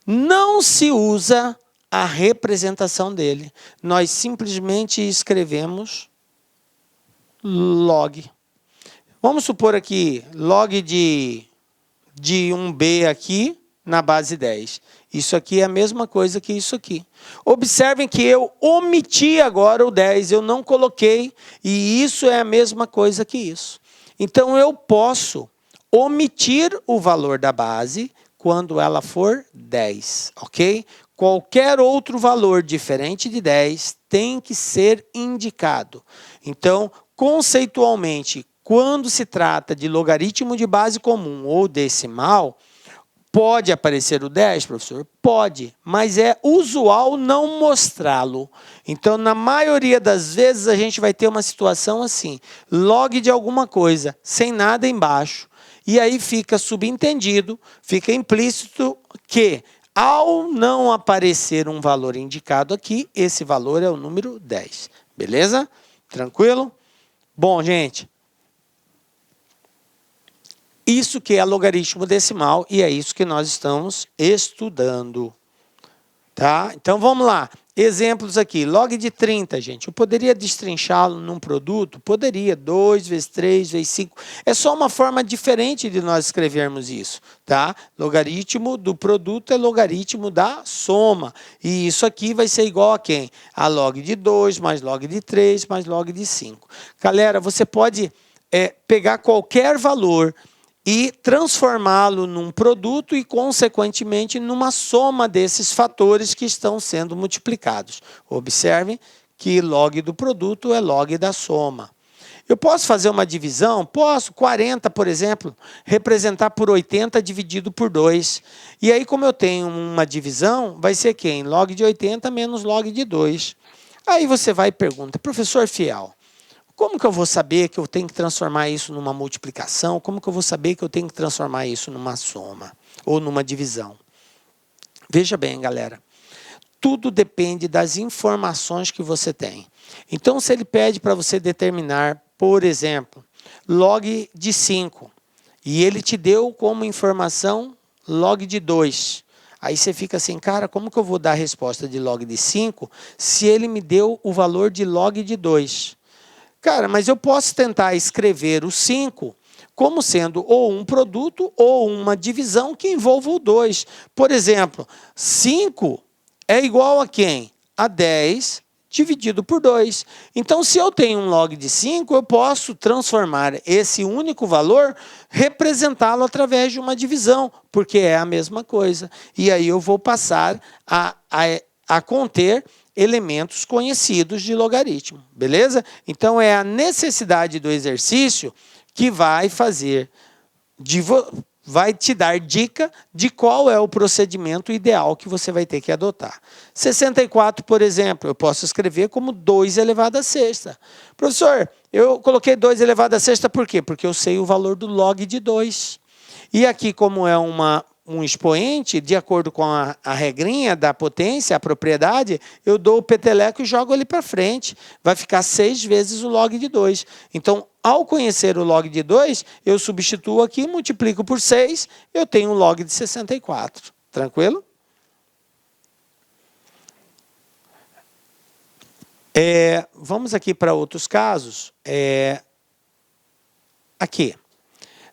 não se usa a representação dele. Nós simplesmente escrevemos log. Vamos supor aqui, log de 1b aqui na base 10. Isso aqui é a mesma coisa que isso aqui. Observem que eu omiti agora o 10, eu não coloquei, e isso é a mesma coisa que isso. Então, eu posso omitir o valor da base quando ela for 10, ok? Qualquer outro valor diferente de 10 tem que ser indicado. Então, conceitualmente, quando se trata de logaritmo de base comum ou decimal, pode aparecer o 10, professor? Pode, mas é usual não mostrá-lo. Então, na maioria das vezes, a gente vai ter uma situação assim, log de alguma coisa, sem nada embaixo. E aí fica subentendido, fica implícito que, ao não aparecer um valor indicado aqui, esse valor é o número 10. Beleza? Tranquilo? Bom, gente, isso que é logaritmo decimal e é isso que nós estamos estudando. Tá? Então, vamos lá. Exemplos aqui. Log de 30, gente. Eu poderia destrinchá-lo num produto? Poderia. 2 vezes 3 vezes 5. É só uma forma diferente de nós escrevermos isso. Tá? Logaritmo do produto é logaritmo da soma. E isso aqui vai ser igual a quem? A log de 2 mais log de 3 mais log de 5. Galera, você pode pegar qualquer valor e transformá-lo num produto e, consequentemente, numa soma desses fatores que estão sendo multiplicados. Observem que log do produto é log da soma. Eu posso fazer uma divisão? Posso. 40, por exemplo, representar por 80 dividido por 2. E aí, como eu tenho uma divisão, vai ser quem? Log de 80 menos log de 2. Aí você vai e pergunta, professor Fiel, como que eu vou saber que eu tenho que transformar isso numa multiplicação? Como que eu vou saber que eu tenho que transformar isso numa soma ou numa divisão? Veja bem, galera. Tudo depende das informações que você tem. Então, se ele pede para você determinar, por exemplo, log de 5, e ele te deu como informação log de 2, aí você fica assim, cara, como que eu vou dar a resposta de log de 5 se ele me deu o valor de log de 2? Cara, mas eu posso tentar escrever o 5 como sendo ou um produto ou uma divisão que envolva o 2. Por exemplo, 5 é igual a quem? A 10 dividido por 2. Então, se eu tenho um log de 5, eu posso transformar esse único valor, representá-lo através de uma divisão, porque é a mesma coisa. E aí eu vou passar a conter elementos conhecidos de logaritmo, beleza? Então, é a necessidade do exercício que vai fazer, vai te dar dica de qual é o procedimento ideal que você vai ter que adotar. 64, por exemplo, eu posso escrever como 2 elevado à sexta. Professor, eu coloquei 2 elevado à sexta por quê? Porque eu sei o valor do log de 2. E aqui, como é um expoente, de acordo com a regrinha da potência, a propriedade, eu dou o peteleco e jogo ele para frente. Vai ficar 6 vezes o log de 2. Então, ao conhecer o log de 2, eu substituo aqui, multiplico por 6, eu tenho um log de 64. Tranquilo? Vamos aqui para outros casos. Aqui.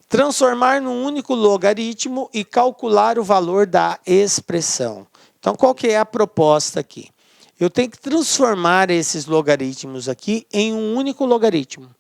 Transformar num único logaritmo e calcular o valor da expressão. Então, qual que é a proposta aqui? Eu tenho que transformar esses logaritmos aqui em um único logaritmo.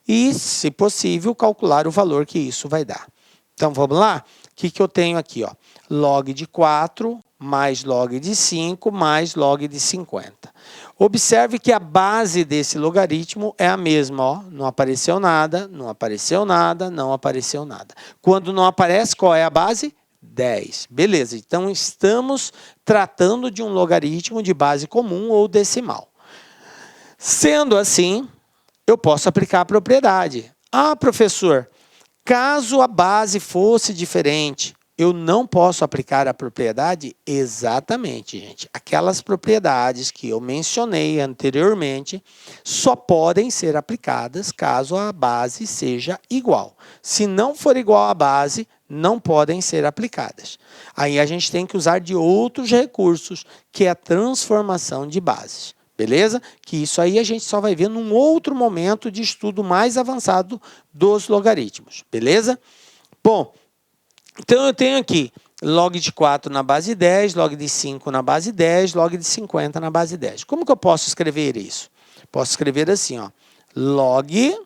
E, se possível, calcular o valor que isso vai dar. Então, vamos lá? O que eu tenho aqui? Ó? Log de 4 mais log de 5 mais log de 50. Observe que a base desse logaritmo é a mesma. Ó. Não apareceu nada, não apareceu nada, não apareceu nada. Quando não aparece, qual é a base? 10. Beleza, então estamos tratando de um logaritmo de base comum ou decimal. Sendo assim, eu posso aplicar a propriedade. Ah, professor, caso a base fosse diferente, eu não posso aplicar a propriedade? Exatamente, gente. Aquelas propriedades que eu mencionei anteriormente só podem ser aplicadas caso a base seja igual. Se não for igual à base, não podem ser aplicadas. Aí a gente tem que usar de outros recursos, que é a transformação de bases. Beleza? Que isso aí a gente só vai ver num outro momento de estudo mais avançado dos logaritmos. Beleza? Bom, então eu tenho aqui log de 4 na base 10, log de 5 na base 10, log de 50 na base 10. Como que eu posso escrever isso? Posso escrever assim, ó, log,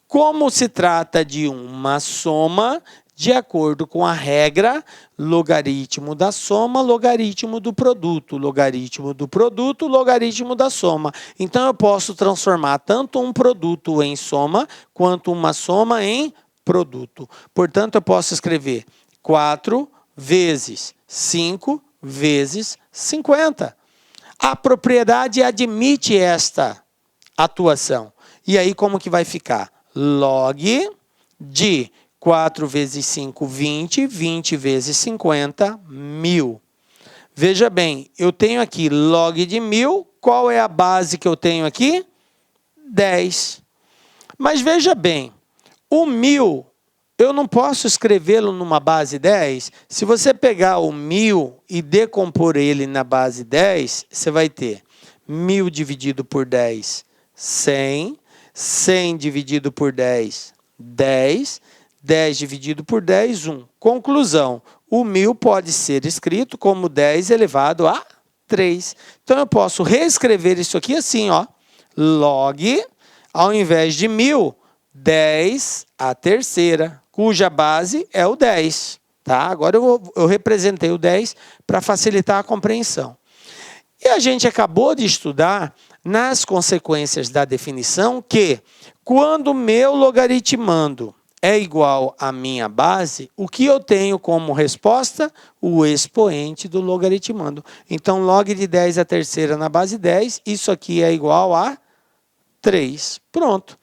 como se trata de uma soma, de acordo com a regra, logaritmo da soma, logaritmo do produto, logaritmo do produto, logaritmo da soma. Então, eu posso transformar tanto um produto em soma, quanto uma soma em produto. Portanto, eu posso escrever 4 vezes 5 vezes 50. A propriedade admite esta atuação. E aí, como que vai ficar? Log de 4 vezes 5, 20. 20 vezes 50, 1000. Veja bem, eu tenho aqui log de 1000. Qual é a base que eu tenho aqui? 10. Mas veja bem, o 1000, eu não posso escrevê-lo numa base 10. Se você pegar o 1000 e decompor ele na base 10, você vai ter 1000 dividido por 10, 100. 100 dividido por 10, 10. 10 dividido por 10, 1. Conclusão, o 1000 pode ser escrito como 10 elevado a 3. Então, eu posso reescrever isso aqui assim, ó. Log, ao invés de 1000, 10 a terceira, cuja base é o 10. Tá? Agora, eu representei o 10 para facilitar a compreensão. E a gente acabou de estudar nas consequências da definição que, quando meu logaritmando é igual à minha base, o que eu tenho como resposta? O expoente do logaritmando. Então, log de 10 à terceira na base 10, isso aqui é igual a 3. Pronto.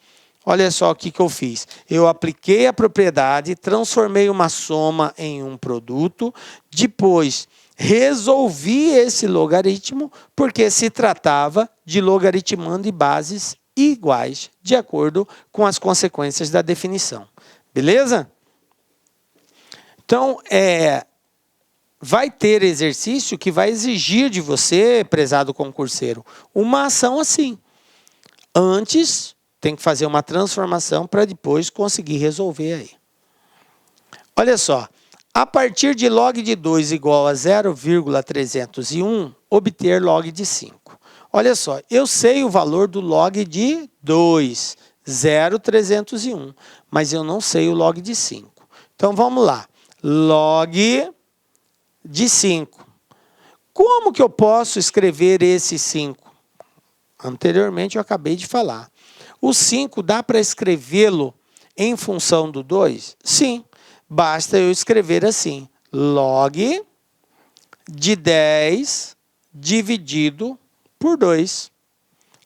Olha só o que eu fiz. Eu apliquei a propriedade, transformei uma soma em um produto, depois resolvi esse logaritmo, porque se tratava de logaritmando e bases iguais, de acordo com as consequências da definição. Beleza? Então, vai ter exercício que vai exigir de você, prezado concurseiro, uma ação assim. Antes, tem que fazer uma transformação para depois conseguir resolver aí. Olha só, a partir de log de 2 igual a 0,301, obter log de 5. Olha só, eu sei o valor do log de 2, 0,301, mas eu não sei o log de 5. Então, vamos lá. Log de 5. Como que eu posso escrever esse 5? Anteriormente, eu acabei de falar. O 5 dá para escrevê-lo em função do 2? Sim. Basta eu escrever assim. Log de 10 dividido por 2.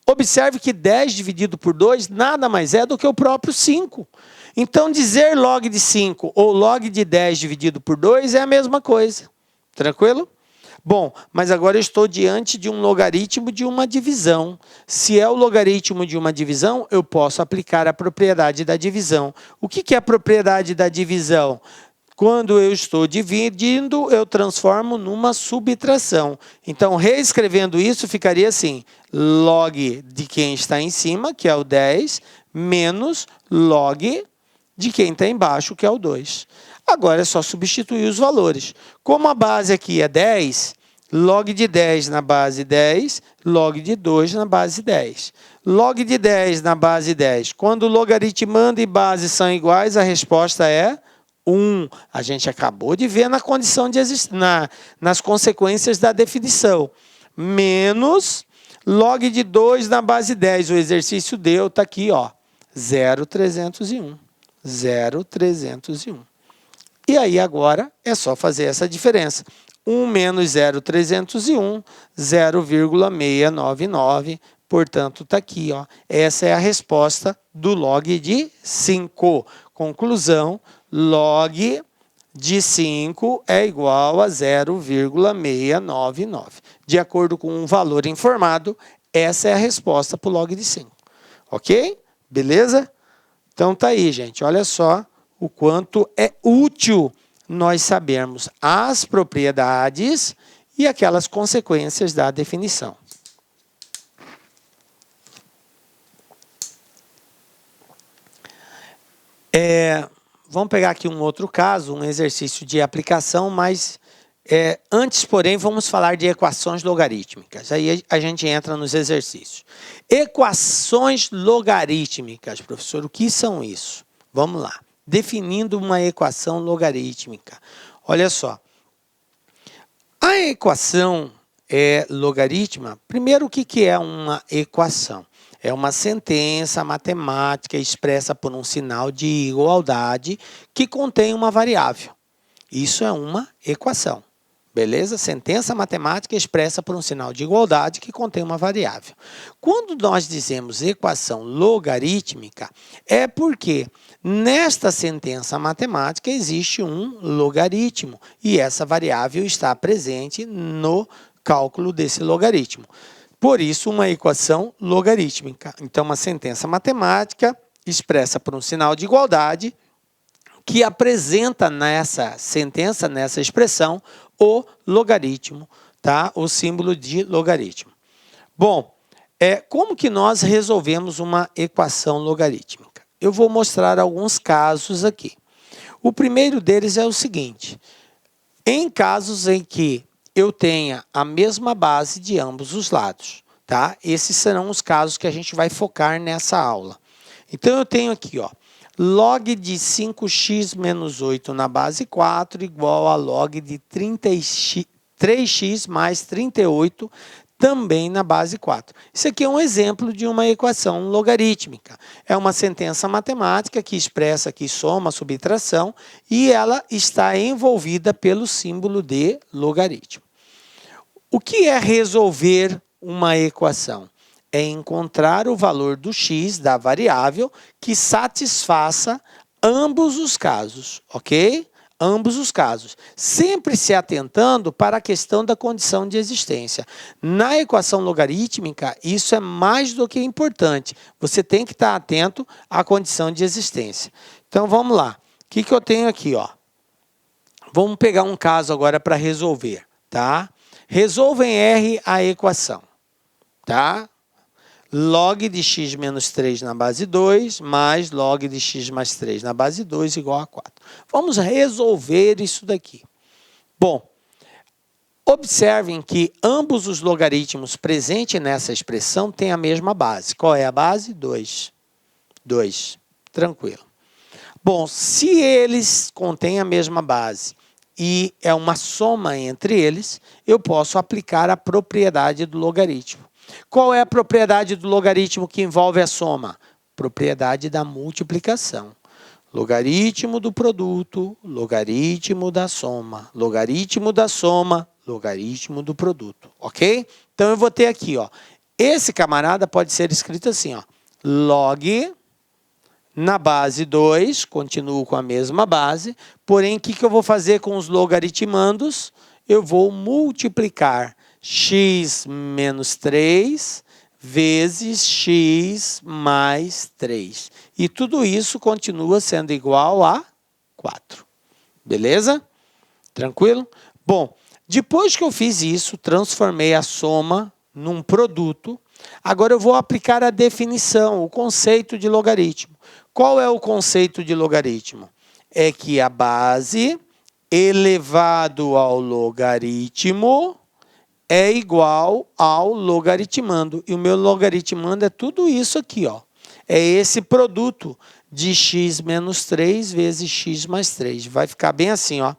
Observe que 10 dividido por 2 nada mais é do que o próprio 5. Então, dizer log de 5 ou log de 10 dividido por 2 é a mesma coisa. Tranquilo? Bom, mas agora eu estou diante de um logaritmo de uma divisão. Se é o logaritmo de uma divisão, eu posso aplicar a propriedade da divisão. O que é a propriedade da divisão? Quando eu estou dividindo, eu transformo numa subtração. Então, reescrevendo isso, ficaria assim. Log de quem está em cima, que é o 10, menos log de quem está embaixo, que é o 2. Agora é só substituir os valores. Como a base aqui é 10, log de 10 na base 10, log de 2 na base 10. Log de 10 na base 10. Quando logaritmando e base são iguais, a resposta é 1. A gente acabou de ver na condição de nas consequências da definição. Menos log de 2 na base 10. O exercício deu, está aqui, ó, 0,301. 0,301. E aí agora é só fazer essa diferença. 1 menos 0,301, 0,699. Portanto, está aqui, ó. Essa é a resposta do log de 5. Conclusão, log de 5 é igual a 0,699. De acordo com um valor informado, essa é a resposta para o log de 5. Ok? Beleza? Então, tá aí, gente. Olha só o quanto é útil nós sabermos as propriedades e aquelas consequências da definição. Vamos pegar aqui um outro caso, um exercício de aplicação, mas antes, porém, vamos falar de equações logarítmicas. Aí a gente entra nos exercícios. Equações logarítmicas, professor, o que são isso? Vamos lá. Definindo uma equação logarítmica. Olha só. A equação logarítmica, primeiro, o que é uma equação? É uma sentença matemática expressa por um sinal de igualdade que contém uma variável. Isso é uma equação. Beleza? Sentença matemática expressa por um sinal de igualdade que contém uma variável. Quando nós dizemos equação logarítmica, é porque nesta sentença matemática existe um logaritmo e essa variável está presente no cálculo desse logaritmo. Por isso, uma equação logarítmica. Então, uma sentença matemática expressa por um sinal de igualdade que apresenta nessa sentença, nessa expressão, o logaritmo, tá? O símbolo de logaritmo. Bom, como que nós resolvemos uma equação logarítmica? Eu vou mostrar alguns casos aqui. O primeiro deles é o seguinte. Em casos em que eu tenha a mesma base de ambos os lados, tá? Esses serão os casos que a gente vai focar nessa aula. Então, eu tenho aqui, ó, log de 5x menos 8 na base 4 igual a log de 3x mais 38 também na base 4. Isso aqui é um exemplo de uma equação logarítmica. É uma sentença matemática que expressa aqui soma, subtração, e ela está envolvida pelo símbolo de logaritmo. O que é resolver uma equação? É encontrar o valor do x da variável que satisfaça ambos os casos, ok? Ambos os casos. Sempre se atentando para a questão da condição de existência. Na equação logarítmica, isso é mais do que importante. Você tem que estar atento à condição de existência. Então, vamos lá. O que eu tenho aqui? Ó? Vamos pegar um caso agora para resolver, tá? Resolva em R a equação, tá? Log de x menos 3 na base 2, mais log de x mais 3 na base 2 igual a 4. Vamos resolver isso daqui. Bom, observem que ambos os logaritmos presentes nessa expressão têm a mesma base. Qual é a base? 2. 2. Tranquilo. Bom, se eles contêm a mesma base e é uma soma entre eles, eu posso aplicar a propriedade do logaritmo. Qual é a propriedade do logaritmo que envolve a soma? Propriedade da multiplicação. Logaritmo do produto, logaritmo da soma, logaritmo da soma, logaritmo do produto, ok? Então, eu vou ter aqui, ó, esse camarada pode ser escrito assim, ó, log na base 2, continuo com a mesma base, porém, o que eu vou fazer com os logaritmandos? Eu vou multiplicar x menos 3 vezes x mais 3. E tudo isso continua sendo igual a 4. Beleza? Tranquilo? Bom, depois que eu fiz isso, transformei a soma num produto, agora eu vou aplicar a definição, o conceito de logaritmo. Qual é o conceito de logaritmo? É que a base elevado ao logaritmo é igual ao logaritmando. E o meu logaritmando é tudo isso aqui, ó. É esse produto de x menos 3 vezes x mais 3. Vai ficar bem assim, ó.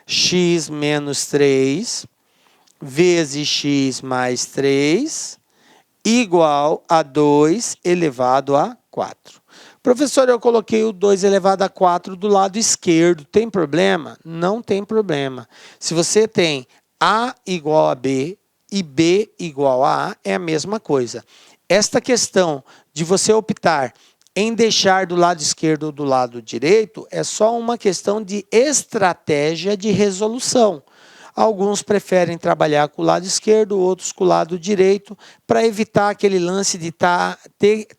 X menos 3 vezes x mais 3 igual a 2 elevado a 4. Professor, eu coloquei o 2 elevado a 4 do lado esquerdo. Tem problema? Não tem problema. Se você tem A igual a B e B igual a A, é a mesma coisa. Esta questão de você optar em deixar do lado esquerdo ou do lado direito é só uma questão de estratégia de resolução. Alguns preferem trabalhar com o lado esquerdo, outros com o lado direito, para evitar aquele lance de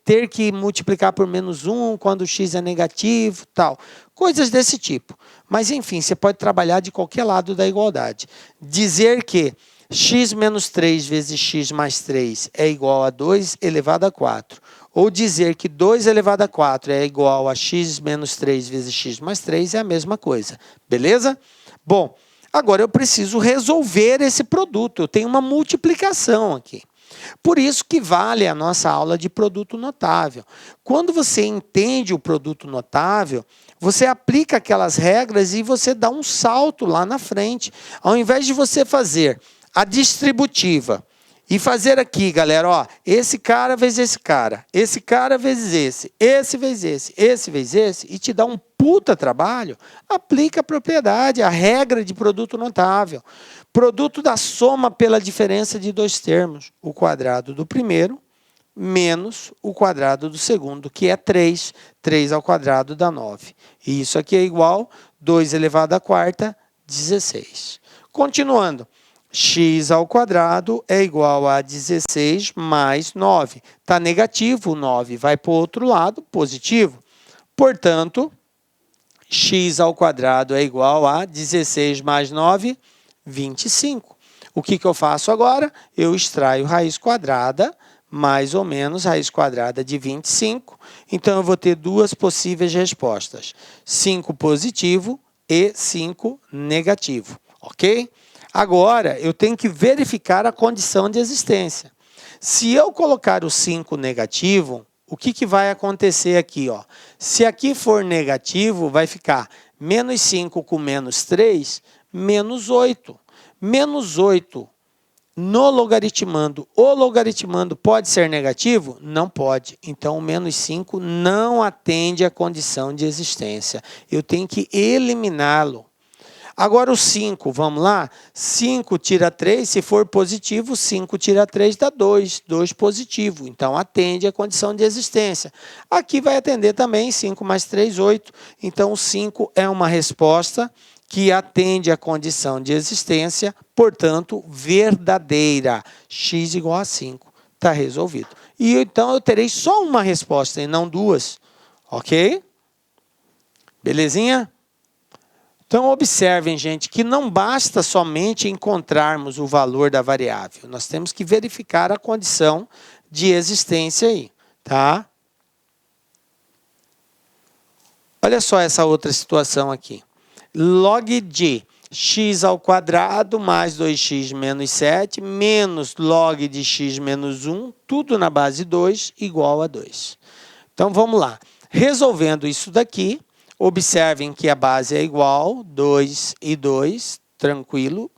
ter que multiplicar por menos 1 quando o x é negativo, tal. Coisas desse tipo. Mas, enfim, você pode trabalhar de qualquer lado da igualdade. Dizer que x menos 3 vezes x mais 3 é igual a 2 elevado a 4. Ou dizer que 2 elevado a 4 é igual a x menos 3 vezes x mais 3 é a mesma coisa. Beleza? Bom, agora eu preciso resolver esse produto. Eu tenho uma multiplicação aqui. Por isso que vale a nossa aula de produto notável. Quando você entende o produto notável, você aplica aquelas regras e você dá um salto lá na frente. Ao invés de você fazer a distributiva e fazer aqui, galera, ó, esse cara vezes esse cara vezes esse vezes esse vezes esse, e te dá um puta trabalho, aplica a propriedade, a regra de produto notável. Produto da soma pela diferença de dois termos, o quadrado do primeiro menos o quadrado do segundo, que é 3. 3 ao quadrado dá 9. E isso aqui é igual a 2 elevado à quarta, 16. Continuando. X ao quadrado é igual a 16 mais 9. Está negativo, o 9 vai para o outro lado, positivo. Portanto, x ao quadrado é igual a 16 mais 9, 25. O que eu faço agora? Eu extraio raiz quadrada, mais ou menos raiz quadrada de 25. Então, eu vou ter duas possíveis respostas. 5 positivo e 5 negativo. Ok? Agora, eu tenho que verificar a condição de existência. Se eu colocar o 5 negativo, o que vai acontecer aqui? Ó? Se aqui for negativo, vai ficar menos 5 com menos 3, menos 8. Menos 8 no logaritmando. O logaritmando pode ser negativo? Não pode. Então, o menos 5 não atende à condição de existência. Eu tenho que eliminá-lo. Agora, o 5, vamos lá? 5 tira 3, se for positivo, 5 tira 3 dá 2. 2 positivo. Então, atende à condição de existência. Aqui vai atender também 5 mais 3, 8. Então, o 5 é uma resposta que atende à condição de existência, portanto, verdadeira. X igual a 5. Está resolvido. E então eu terei só uma resposta e não duas. Ok? Belezinha? Então, observem, gente, que não basta somente encontrarmos o valor da variável. Nós temos que verificar a condição de existência aí, tá? Olha só essa outra situação aqui. Log de x ao quadrado mais 2x menos 7 menos log de x menos 1, tudo na base 2, igual a 2. Então, vamos lá. Resolvendo isso daqui, observem que a base é igual, 2 e 2, tranquilo.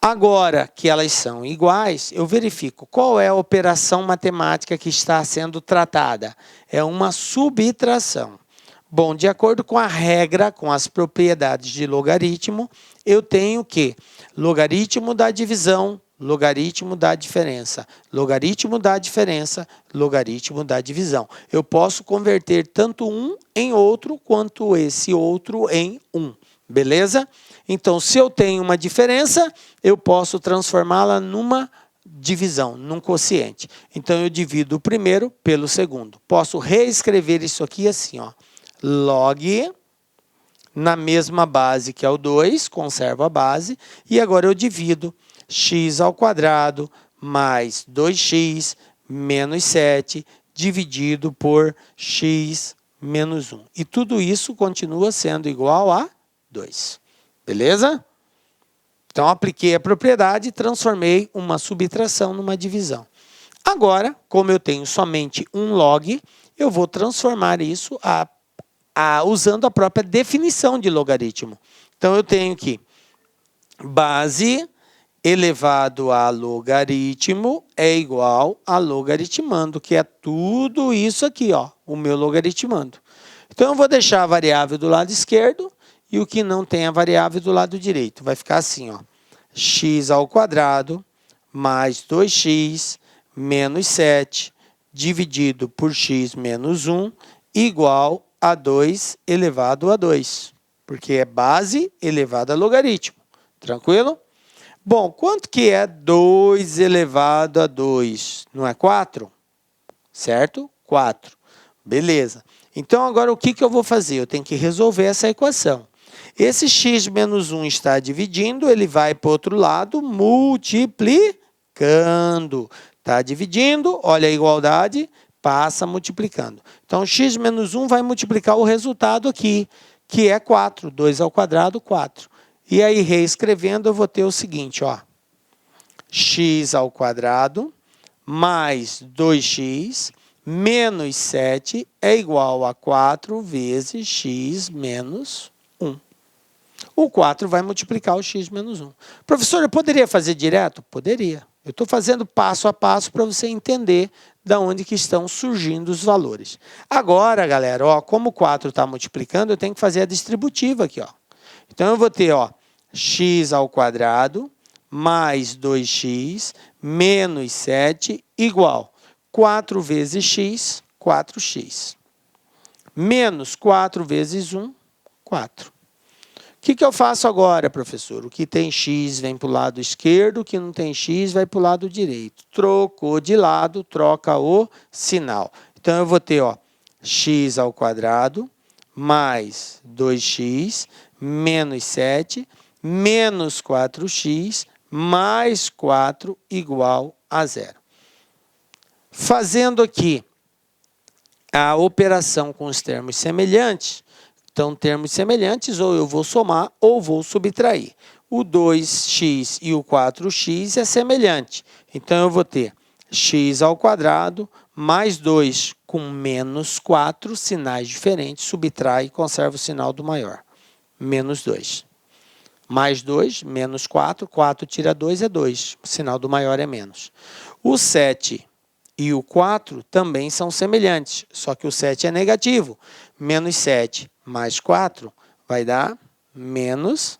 Agora que elas são iguais, eu verifico qual é a operação matemática que está sendo tratada. É uma subtração. Bom, de acordo com a regra, com as propriedades de logaritmo, eu tenho que logaritmo da divisão, logaritmo da diferença, logaritmo da diferença, logaritmo da divisão. Eu posso converter tanto um em outro, quanto esse outro em um. Beleza? Então, se eu tenho uma diferença, eu posso transformá-la numa divisão, num quociente. Então, eu divido o primeiro pelo segundo. Posso reescrever isso aqui assim, ó. Log, na mesma base que é o 2, conservo a base, e agora eu divido x ao quadrado mais 2x menos 7 dividido por x menos 1. E tudo isso continua sendo igual a 2. Beleza? Então, apliquei a propriedade e transformei uma subtração numa divisão. Agora, como eu tenho somente um log, eu vou transformar isso usando a própria definição de logaritmo. Então, eu tenho que base elevado a logaritmo é igual a logaritmando, que é tudo isso aqui, ó, o meu logaritmando. Então, eu vou deixar a variável do lado esquerdo e o que não tem a variável do lado direito. Vai ficar assim, ó, x ao quadrado mais 2x menos 7 dividido por x menos 1 igual a 2 elevado a 2, porque é base elevada a logaritmo. Tranquilo? Bom, quanto que é 2 elevado a 2? Não é 4? Certo? 4. Beleza. Então, agora o que eu vou fazer? Eu tenho que resolver essa equação. Esse x menos 1 está dividindo, ele vai para o outro lado, multiplicando. Está dividindo, olha a igualdade, passa multiplicando. Então, x menos 1 vai multiplicar o resultado aqui, que é 4. 2 ao quadrado, 4. E aí, reescrevendo, eu vou ter o seguinte, ó. X ao quadrado mais 2x menos 7 é igual a 4 vezes x menos 1. O 4 vai multiplicar o x menos 1. Professor, eu poderia fazer direto? Poderia. Eu estou fazendo passo a passo para você entender de onde que estão surgindo os valores. Agora, galera, ó, como o 4 está multiplicando, eu tenho que fazer a distributiva aqui. Ó. Então, eu vou ter ó, x ao quadrado mais 2x menos 7 igual 4 vezes x, 4x. Menos 4 vezes 1, 4. O que eu faço agora, professor? O que tem x vem para o lado esquerdo, o que não tem x vai para o lado direito. Trocou de lado, troca o sinal. Então, eu vou ter ó, x ao quadrado mais 2x menos 7 menos 4x mais 4 igual a 0. Fazendo aqui a operação com os termos semelhantes, então, termos semelhantes, ou eu vou somar ou vou subtrair. O 2x e o 4x é semelhante. Então, eu vou ter x ao quadrado mais 2 com menos 4, sinais diferentes, subtrai e conserva o sinal do maior. Menos 2. Mais 2, menos 4. 4 tira 2 é 2. O sinal do maior é menos. O 7 e o 4 também são semelhantes, só que o 7 é negativo. Menos 7 mais 4 vai dar menos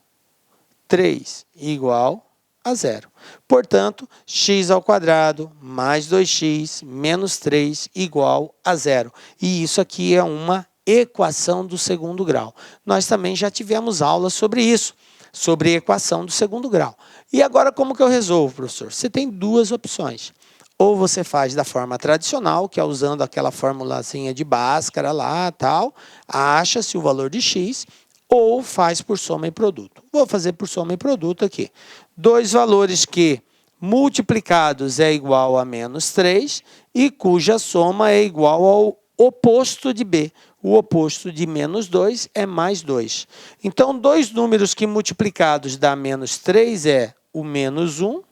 3, igual a zero. Portanto, x ao quadrado mais 2x menos 3 igual a zero. E isso aqui é uma equação do segundo grau. Nós também já tivemos aulas sobre isso, sobre equação do segundo grau. E agora como que eu resolvo, professor? Você tem duas opções. Ou você faz da forma tradicional, que é usando aquela formulazinha de Bhaskara lá, tal, acha-se o valor de x, ou faz por soma e produto. Vou fazer por soma e produto aqui. Dois valores que multiplicados é igual a menos 3 e cuja soma é igual ao oposto de b. O oposto de menos 2 é mais 2. Então, dois números que multiplicados dá menos 3 é o menos 1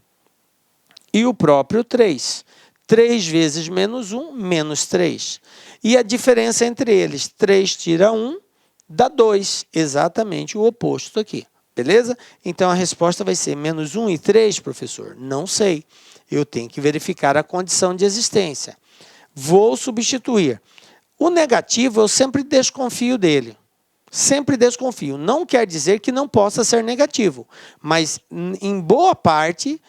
e o próprio 3. 3 vezes menos 1, menos 3. E a diferença entre eles, 3 tira 1, dá 2. Exatamente o oposto aqui. Beleza? Então, a resposta vai ser menos 1 e 3, professor? Não sei. Eu tenho que verificar a condição de existência. Vou substituir. O negativo, eu sempre desconfio dele. Sempre desconfio. Não quer dizer que não possa ser negativo, mas em boa parte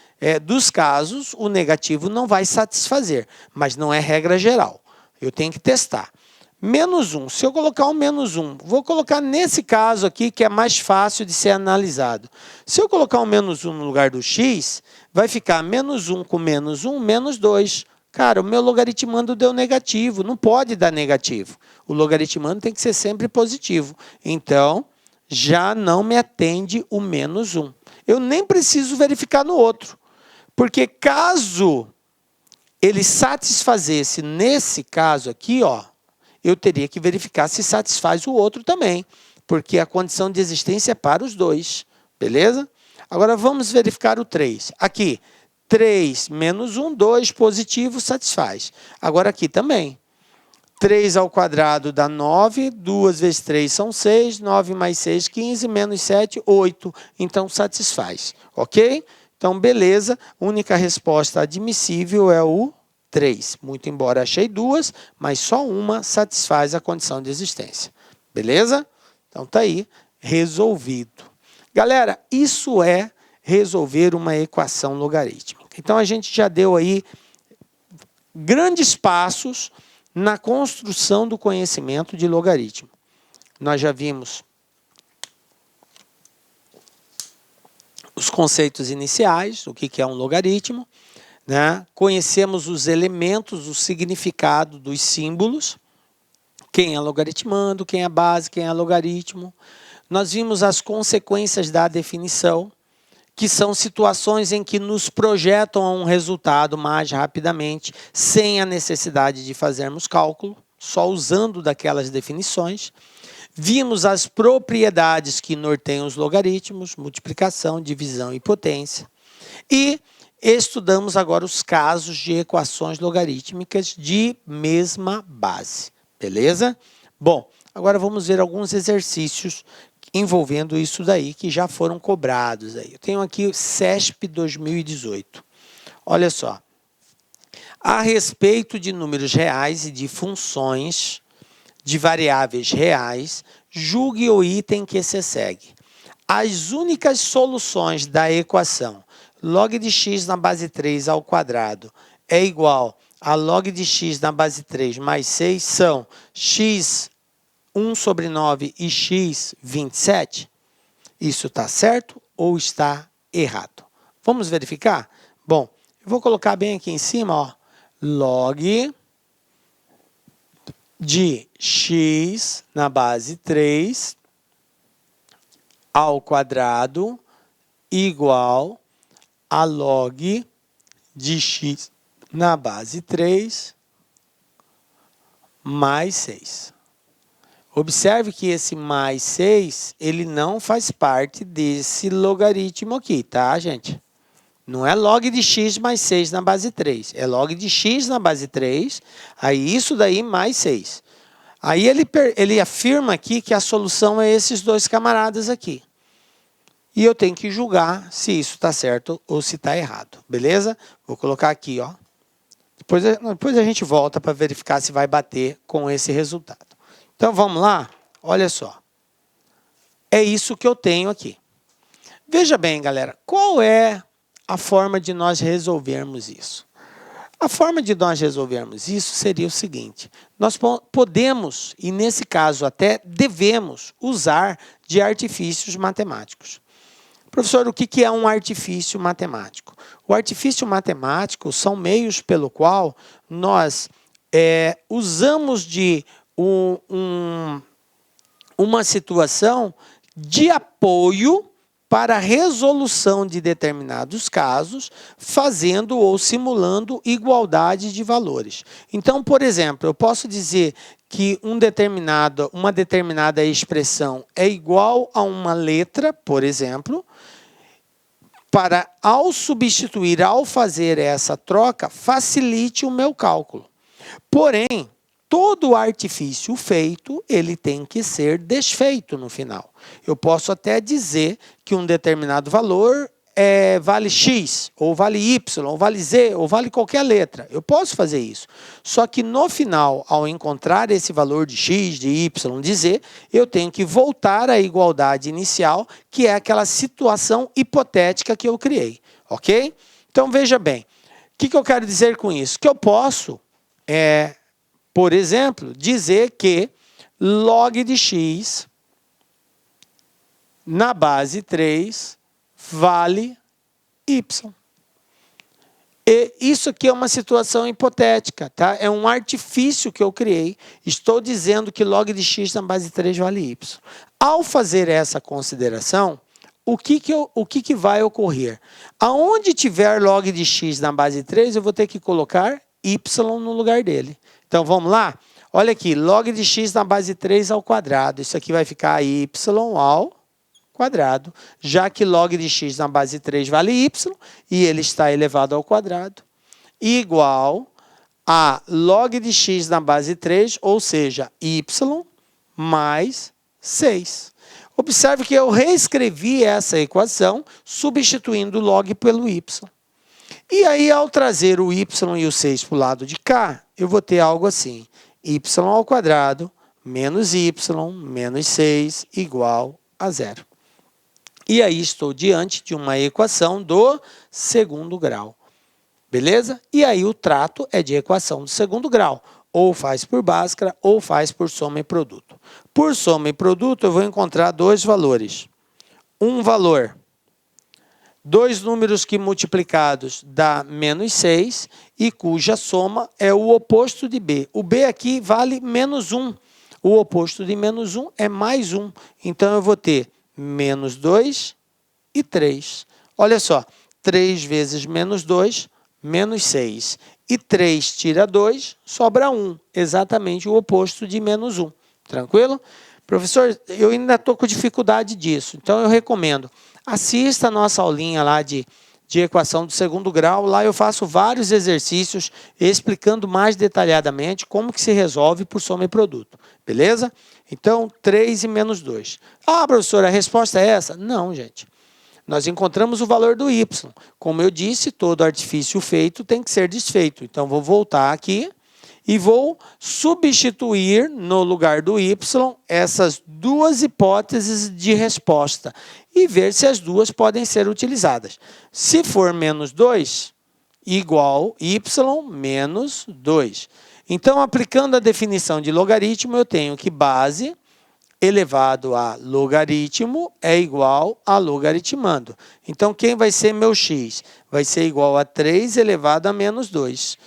dos casos, o negativo não vai satisfazer, mas não é regra geral. Eu tenho que testar. Menos 1, se eu colocar um menos 1, vou colocar nesse caso aqui que é mais fácil de ser analisado. Se eu colocar um menos 1 no lugar do x, vai ficar menos 1 com menos 1, menos 2. Cara, o meu logaritmando deu negativo, não pode dar negativo. O logaritmando tem que ser sempre positivo. Então, já não me atende o menos 1. Eu nem preciso verificar no outro, porque caso ele satisfazesse nesse caso aqui, ó, eu teria que verificar se satisfaz o outro também, porque a condição de existência é para os dois, beleza? Agora, vamos verificar o 3. Aqui, 3 menos 1, 2, positivo, satisfaz. Agora aqui também. 3 ao quadrado dá 9, 2 vezes 3 são 6, 9 mais 6, 15, menos 7, 8. Então, satisfaz, ok? Então, beleza, única resposta admissível é o 3. Muito embora achei duas, mas só uma satisfaz a condição de existência. Beleza? Então, tá aí, resolvido. Galera, isso é resolver uma equação logarítmica. Então, a gente já deu aí grandes passos na construção do conhecimento de logaritmo. Nós já vimos os conceitos iniciais, o que é um logaritmo, né? Conhecemos os elementos, o significado dos símbolos, quem é logaritmando, quem é base, quem é logaritmo. Nós vimos as consequências da definição, que são situações em que nos projetam a um resultado mais rapidamente, sem a necessidade de fazermos cálculo, só usando daquelas definições. Vimos as propriedades que norteiam os logaritmos, multiplicação, divisão e potência. E estudamos agora os casos de equações logarítmicas de mesma base. Beleza? Bom, agora vamos ver alguns exercícios envolvendo isso daí, que já foram cobrados aí. Eu tenho aqui o CESP 2018. Olha só. A respeito de números reais e de funções de variáveis reais, julgue o item que se segue. As únicas soluções da equação log de x na base 3 ao quadrado é igual a log de x na base 3 mais 6 são x 1 sobre 9 e x 27? Isso está certo ou está errado? Vamos verificar? Bom, eu vou colocar bem aqui em cima, ó, log de x na base 3 ao quadrado igual a log de x na base 3 mais 6. Observe que esse mais 6, ele não faz parte desse logaritmo aqui, tá, gente? Não é log de x mais 6 na base 3. É log de x na base 3, aí isso daí mais 6. Aí ele afirma aqui que a solução é esses dois camaradas aqui. e eu tenho que julgar se isso está certo ou se está errado. Beleza? Vou colocar aqui, ó. Depois a gente volta para verificar se vai bater com esse resultado. Então, vamos lá? Olha só. É isso que eu tenho aqui. Veja bem, galera, qual é a forma de nós resolvermos isso? A forma de nós resolvermos isso seria o seguinte: nós podemos, e nesse caso até devemos, usar de artifícios matemáticos. Professor, o que é um artifício matemático? O artifício matemático são meios pelo qual nós usamos de uma situação de apoio para a resolução de determinados casos, fazendo ou simulando igualdade de valores. Então, por exemplo, eu posso dizer que uma determinada expressão é igual a uma letra, por exemplo, para, ao substituir, ao fazer essa troca, facilite o meu cálculo. Porém, todo artifício feito, ele tem que ser desfeito no final. Eu posso até dizer que um determinado valor vale X, ou vale Y, ou vale Z, ou vale qualquer letra. Eu posso fazer isso. Só que no final, ao encontrar esse valor de X, de Y, de Z, eu tenho que voltar à igualdade inicial, que é aquela situação hipotética que eu criei. Ok? Então, veja bem. O que eu quero dizer com isso? Que eu posso, por exemplo, dizer que log de X na base 3 vale Y. E isso aqui é uma situação hipotética, tá? É um artifício que eu criei. Estou dizendo que log de X na base 3 vale Y. Ao fazer essa consideração, o que vai ocorrer? Aonde tiver log de X na base 3, eu vou ter que colocar Y no lugar dele. Então, vamos lá? Olha aqui, log de X na base 3 ao quadrado. Isso aqui vai ficar Y ao quadrado, já que log de X na base 3 vale Y, e ele está elevado ao quadrado, igual a log de X na base 3, ou seja, Y mais 6. Observe que eu reescrevi essa equação, substituindo o log pelo Y. E aí, ao trazer o Y e o 6 para o lado de cá, eu vou ter algo assim: Y ao quadrado menos Y menos 6 igual a 0. E aí estou diante de uma equação do segundo grau. Beleza? E aí o trato é de equação do segundo grau. Ou faz por Bhaskara, ou faz por soma e produto. Por soma e produto, eu vou encontrar dois valores. Um valor, dois números que multiplicados dá menos 6, e cuja soma é o oposto de B. O B aqui vale menos 1. O oposto de menos 1 é mais 1. Então, eu vou ter menos 2 e 3. Olha só, 3 vezes menos 2, menos 6. E 3 tira 2, sobra 1. Exatamente o oposto de menos 1. Tranquilo? Professor, eu ainda estou com dificuldade disso. Então, eu recomendo, assista a nossa aulinha lá de equação do segundo grau. Lá eu faço vários exercícios explicando mais detalhadamente como que se resolve por soma e produto. Beleza? Então, 3 e menos 2. Ah, professor, a resposta é essa? Não, gente. Nós encontramos o valor do Y. Como eu disse, todo artifício feito tem que ser desfeito. Então, vou voltar aqui e vou substituir no lugar do Y essas duas hipóteses de resposta e ver se as duas podem ser utilizadas. Se for menos 2, igual Y menos 2. Então, aplicando a definição de logaritmo, eu tenho que base elevado a logaritmo é igual a logaritmando. Então, quem vai ser meu x? Vai ser igual a 3 elevado a menos 2.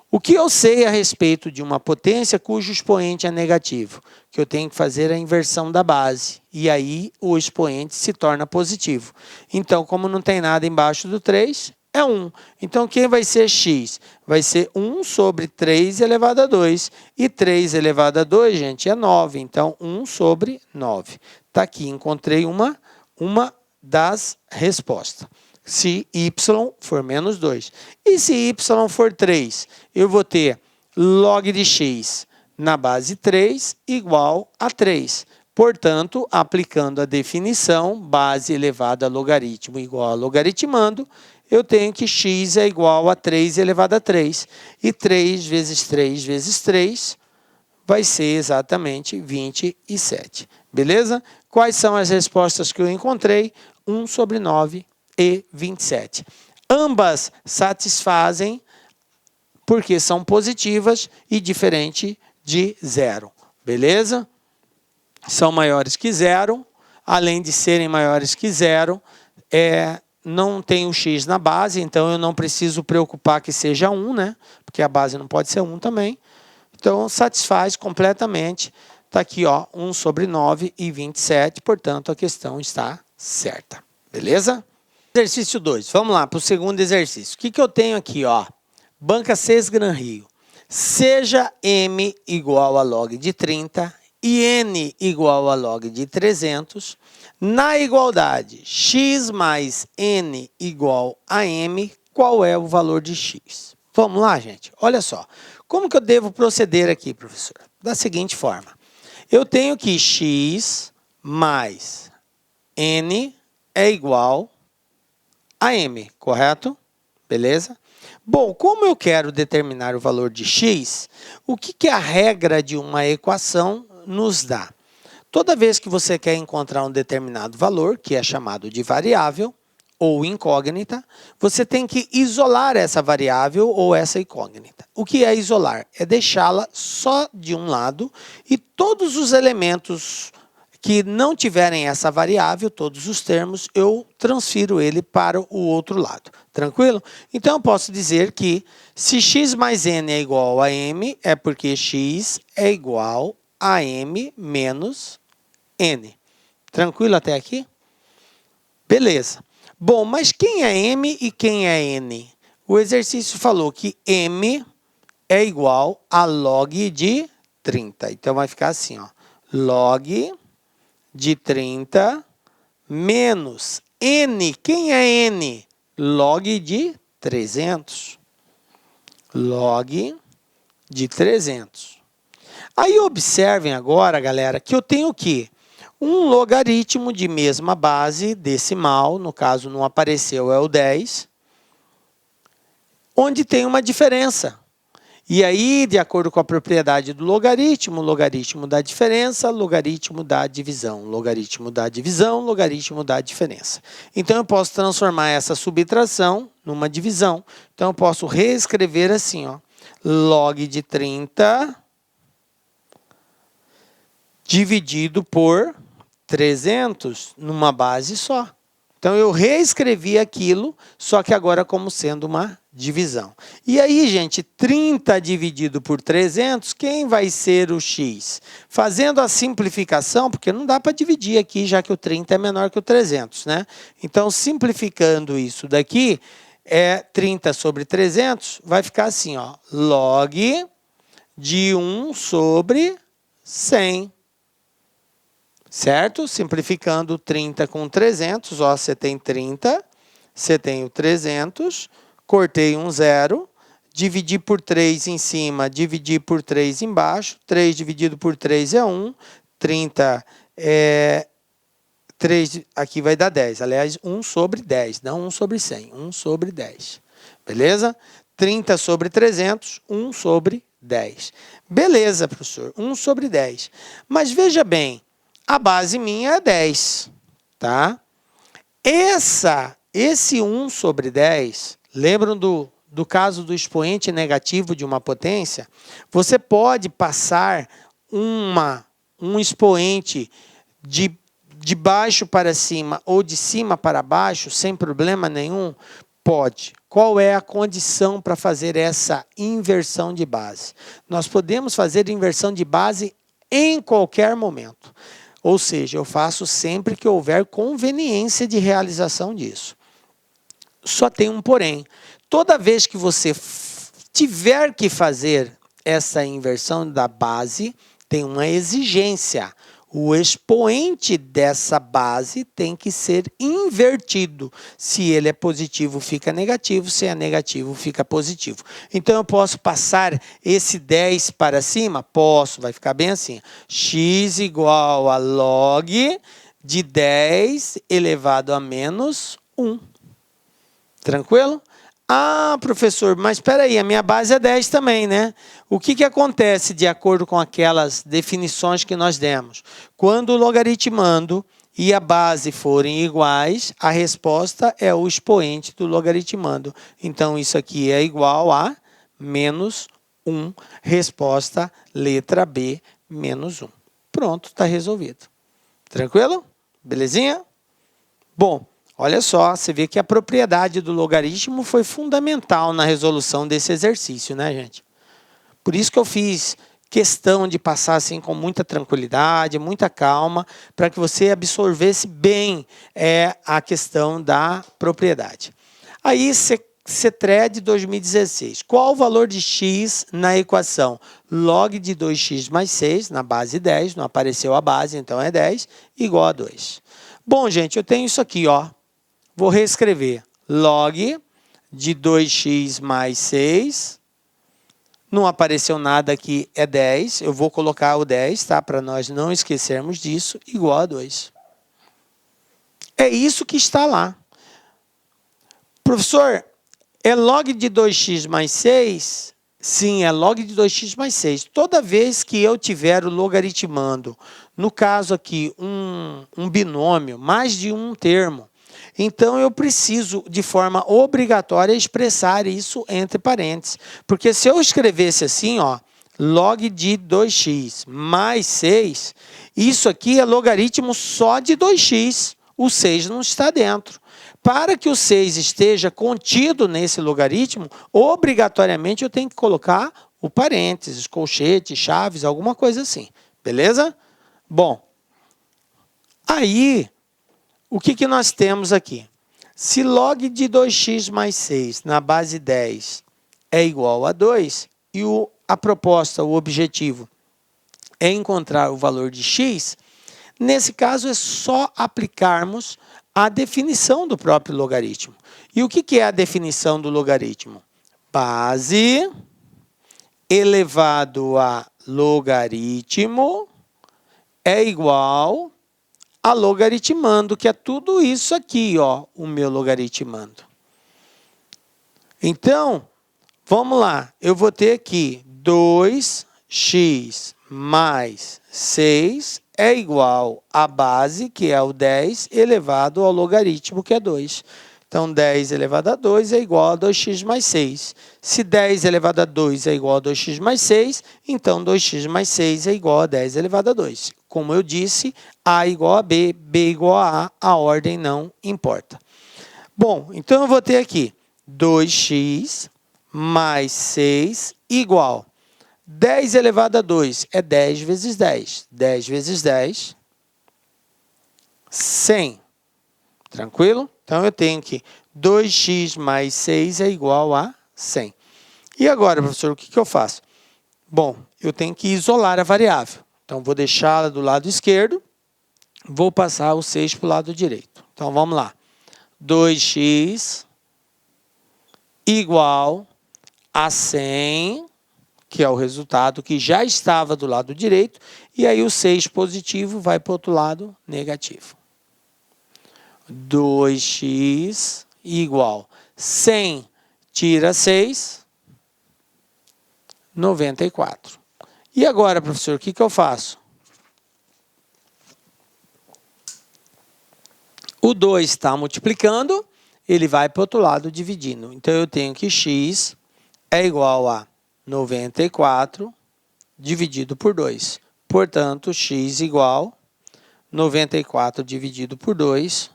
O que eu sei a respeito de uma potência cujo expoente é negativo? Que eu tenho que fazer a inversão da base. E aí, o expoente se torna positivo. Então, como não tem nada embaixo do 3, é 1. Então, quem vai ser x? Vai ser 1 sobre 3 elevado a 2. E 3 elevado a 2, gente, é 9. Então, 1 sobre 9. Está aqui, encontrei uma das respostas. Se y for menos 2. E se y for 3, eu vou ter log de x na base 3 igual a 3. Portanto, aplicando a definição, base elevada a logaritmo igual a logaritmando, eu tenho que x é igual a 3 elevado a 3. E 3 vezes 3 vezes 3 vai ser exatamente 27. Beleza? Quais são as respostas que eu encontrei? 1 sobre 9 e 27. Ambas satisfazem porque são positivas e diferente de zero. Beleza? São maiores que zero. Além de serem maiores que zero, não tem o x na base, então eu não preciso preocupar que seja 1, né? Porque a base não pode ser 1 também. Então, satisfaz completamente. Está aqui, ó, 1 sobre 9 e 27, portanto, a questão está certa. Beleza? Exercício 2. Vamos lá para o segundo exercício. O que eu tenho aqui, ó? Banca 6 Gran Rio. Seja m igual a log de 30 e n igual a log de 300, na igualdade x mais n igual a m, qual é o valor de x? Vamos lá, gente. Olha só. Como que eu devo proceder aqui, professor? Da seguinte forma. Eu tenho que x mais n é igual a m, correto? Beleza? Bom, como eu quero determinar o valor de x, o que a regra de uma equação nos dá? Toda vez que você quer encontrar um determinado valor, que é chamado de variável ou incógnita, você tem que isolar essa variável ou essa incógnita. O que é isolar? É deixá-la só de um lado e todos os elementos que não tiverem essa variável, todos os termos, eu transfiro ele para o outro lado. Tranquilo? Então, eu posso dizer que se x mais n é igual a m, é porque x é igual a m menos n. Tranquilo até aqui? Beleza. Bom, mas quem é m e quem é n? O exercício falou que m é igual a log de 30. Então, vai ficar assim, ó. Log de 30 menos n. Quem é n? Log de 300. Log de 300. Aí, observem agora, galera, que eu tenho o quê? Um logaritmo de mesma base decimal, no caso não apareceu, é o 10, onde tem uma diferença. E aí, de acordo com a propriedade do logaritmo, logaritmo dá diferença, logaritmo dá divisão, logaritmo dá divisão, logaritmo dá diferença. Então, eu posso transformar essa subtração numa divisão. Então, eu posso reescrever assim, ó, log de 30 dividido por 300 numa base só. Então, eu reescrevi aquilo, só que agora como sendo uma divisão. E aí, gente, 30 dividido por 300, quem vai ser o x? Fazendo a simplificação, porque não dá para dividir aqui, já que o 30 é menor que o 300, né? Então, simplificando isso daqui, 30 sobre 300, vai ficar assim, ó, log de 1 sobre 100. Certo? Simplificando 30 com 300, ó, você tem 30, você tem o 300, cortei um zero, dividi por 3 em cima, dividi por 3 embaixo, 3 dividido por 3 é 1, 30 3, aqui vai dar 10, aliás, 1 sobre 10, não 1 sobre 100, 1 sobre 10, beleza? 30 sobre 300, 1 sobre 10. Beleza, professor, 1 sobre 10. Mas veja bem, a base minha é 10, tá? Esse 1 sobre 10, lembram do caso do expoente negativo de uma potência? Você pode passar um expoente de baixo para cima ou de cima para baixo sem problema nenhum? Pode. Qual é a condição para fazer essa inversão de base? Nós podemos fazer inversão de base em qualquer momento. Ou seja, eu faço sempre que houver conveniência de realização disso. Só tem um porém. Toda vez que você tiver que fazer essa inversão da base, tem uma exigência. O expoente dessa base tem que ser invertido. Se ele é positivo, fica negativo. Se é negativo, fica positivo. Então, eu posso passar esse 10 para cima? Posso, vai ficar bem assim. X igual a log de 10 elevado a menos 1. Tranquilo? Ah, professor, mas espera aí, a minha base é 10 também, né? O que acontece de acordo com aquelas definições que nós demos? Quando o logaritmando e a base forem iguais, a resposta é o expoente do logaritmando. Então, isso aqui é igual a menos 1. Resposta, letra B, menos 1. Pronto, está resolvido. Tranquilo? Belezinha? Bom, olha só, você vê que a propriedade do logaritmo foi fundamental na resolução desse exercício, né, gente? Por isso que eu fiz questão de passar assim com muita tranquilidade, muita calma, para que você absorvesse bem a questão da propriedade. Aí, CETRED 2016. Qual o valor de x na equação? Log de 2x mais 6, na base 10, não apareceu a base, então é 10, igual a 2. Bom, gente, eu tenho isso aqui, ó. Vou reescrever. Log de 2x mais 6. Não apareceu nada aqui, é 10. Eu vou colocar o 10, tá? Para nós não esquecermos disso, igual a 2. É isso que está lá. Professor, é log de 2x mais 6? Sim, é log de 2x mais 6. Toda vez que eu tiver o logaritmando, no caso aqui, um binômio, mais de um termo, então eu preciso, de forma obrigatória, expressar isso entre parênteses. Porque se eu escrevesse assim, ó, log de 2x mais 6, isso aqui é logaritmo só de 2x. O 6 não está dentro. Para que o 6 esteja contido nesse logaritmo, obrigatoriamente eu tenho que colocar o parênteses, colchete, chaves, alguma coisa assim. Beleza? Bom, aí, o que nós temos aqui? Se log de 2x mais 6 na base 10 é igual a 2, e a proposta, o objetivo, é encontrar o valor de x, nesse caso é só aplicarmos a definição do próprio logaritmo. E o que é a definição do logaritmo? Base elevado a logaritmo é igual a logaritmando, que é tudo isso aqui, ó, o meu logaritmando. Então, vamos lá. Eu vou ter aqui 2x mais 6 é igual à base, que é o 10, elevado ao logaritmo, que é 2. Então, 10 elevado a 2 é igual a 2x mais 6. Se 10 elevado a 2 é igual a 2x mais 6, então 2x mais 6 é igual a 10 elevado a 2. Como eu disse, A igual a B, B igual a ordem não importa. Bom, então eu vou ter aqui 2x mais 6 igual 10 elevado a 2 é 10 vezes 10. 10 vezes 10, 100. Tranquilo? Então, eu tenho que 2x mais 6 é igual a 100. E agora, professor, o que eu faço? Bom, eu tenho que isolar a variável. Então, vou deixá-la do lado esquerdo, vou passar o 6 para o lado direito. Então, vamos lá. 2x igual a 100, que é o resultado que já estava do lado direito, e aí o 6 positivo vai para o outro lado negativo. 2x igual 100 tira 6, 94. E agora, professor, o que eu faço? O 2 está multiplicando, ele vai para o outro lado dividindo. Então, eu tenho que x é igual a 94 dividido por 2. Portanto, x igual 94 dividido por 2,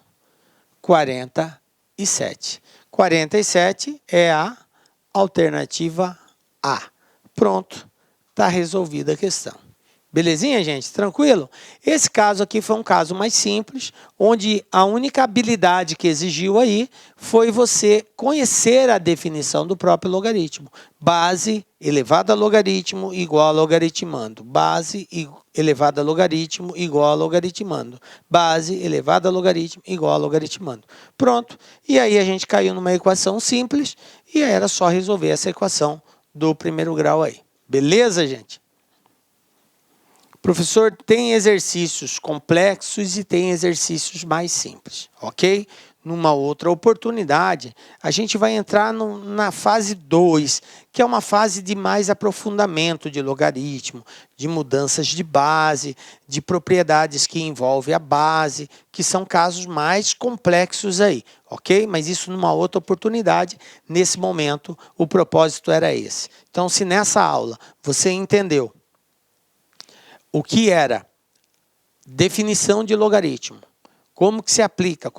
47. 47 é a alternativa A. Pronto, está resolvida a questão. Belezinha, gente? Tranquilo? Esse caso aqui foi um caso mais simples, onde a única habilidade que exigiu aí foi você conhecer a definição do próprio logaritmo. Base elevado a logaritmo igual a logaritmando. Base elevado a logaritmo igual a logaritmando. Base elevado a logaritmo igual a logaritmando. Pronto. E aí a gente caiu numa equação simples e aí era só resolver essa equação do primeiro grau aí. Beleza, gente? Professor, tem exercícios complexos e tem exercícios mais simples, ok? Numa outra oportunidade, a gente vai entrar na fase 2, que é uma fase de mais aprofundamento de logaritmo, de mudanças de base, de propriedades que envolvem a base, que são casos mais complexos aí, ok? Mas isso numa outra oportunidade, nesse momento, o propósito era esse. Então, se nessa aula você entendeu o que era definição de logaritmo, como que se aplica,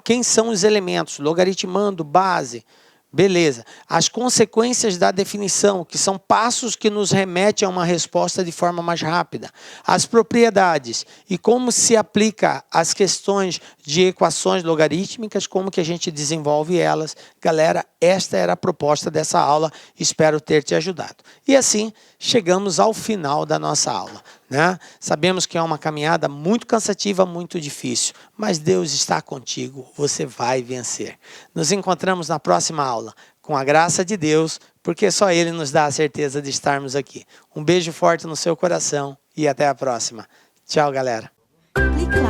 quem são os elementos, logaritmando, base, beleza. As consequências da definição, que são passos que nos remetem a uma resposta de forma mais rápida. As propriedades e como se aplica as questões de equações logarítmicas, como que a gente desenvolve elas. Galera, esta era a proposta dessa aula, espero ter te ajudado. E assim, chegamos ao final da nossa aula, né? Sabemos que é uma caminhada muito cansativa, muito difícil, mas Deus está contigo, você vai vencer. Nos encontramos na próxima aula, com a graça de Deus, porque só Ele nos dá a certeza de estarmos aqui. Um beijo forte no seu coração e até a próxima. Tchau, galera. Clique lá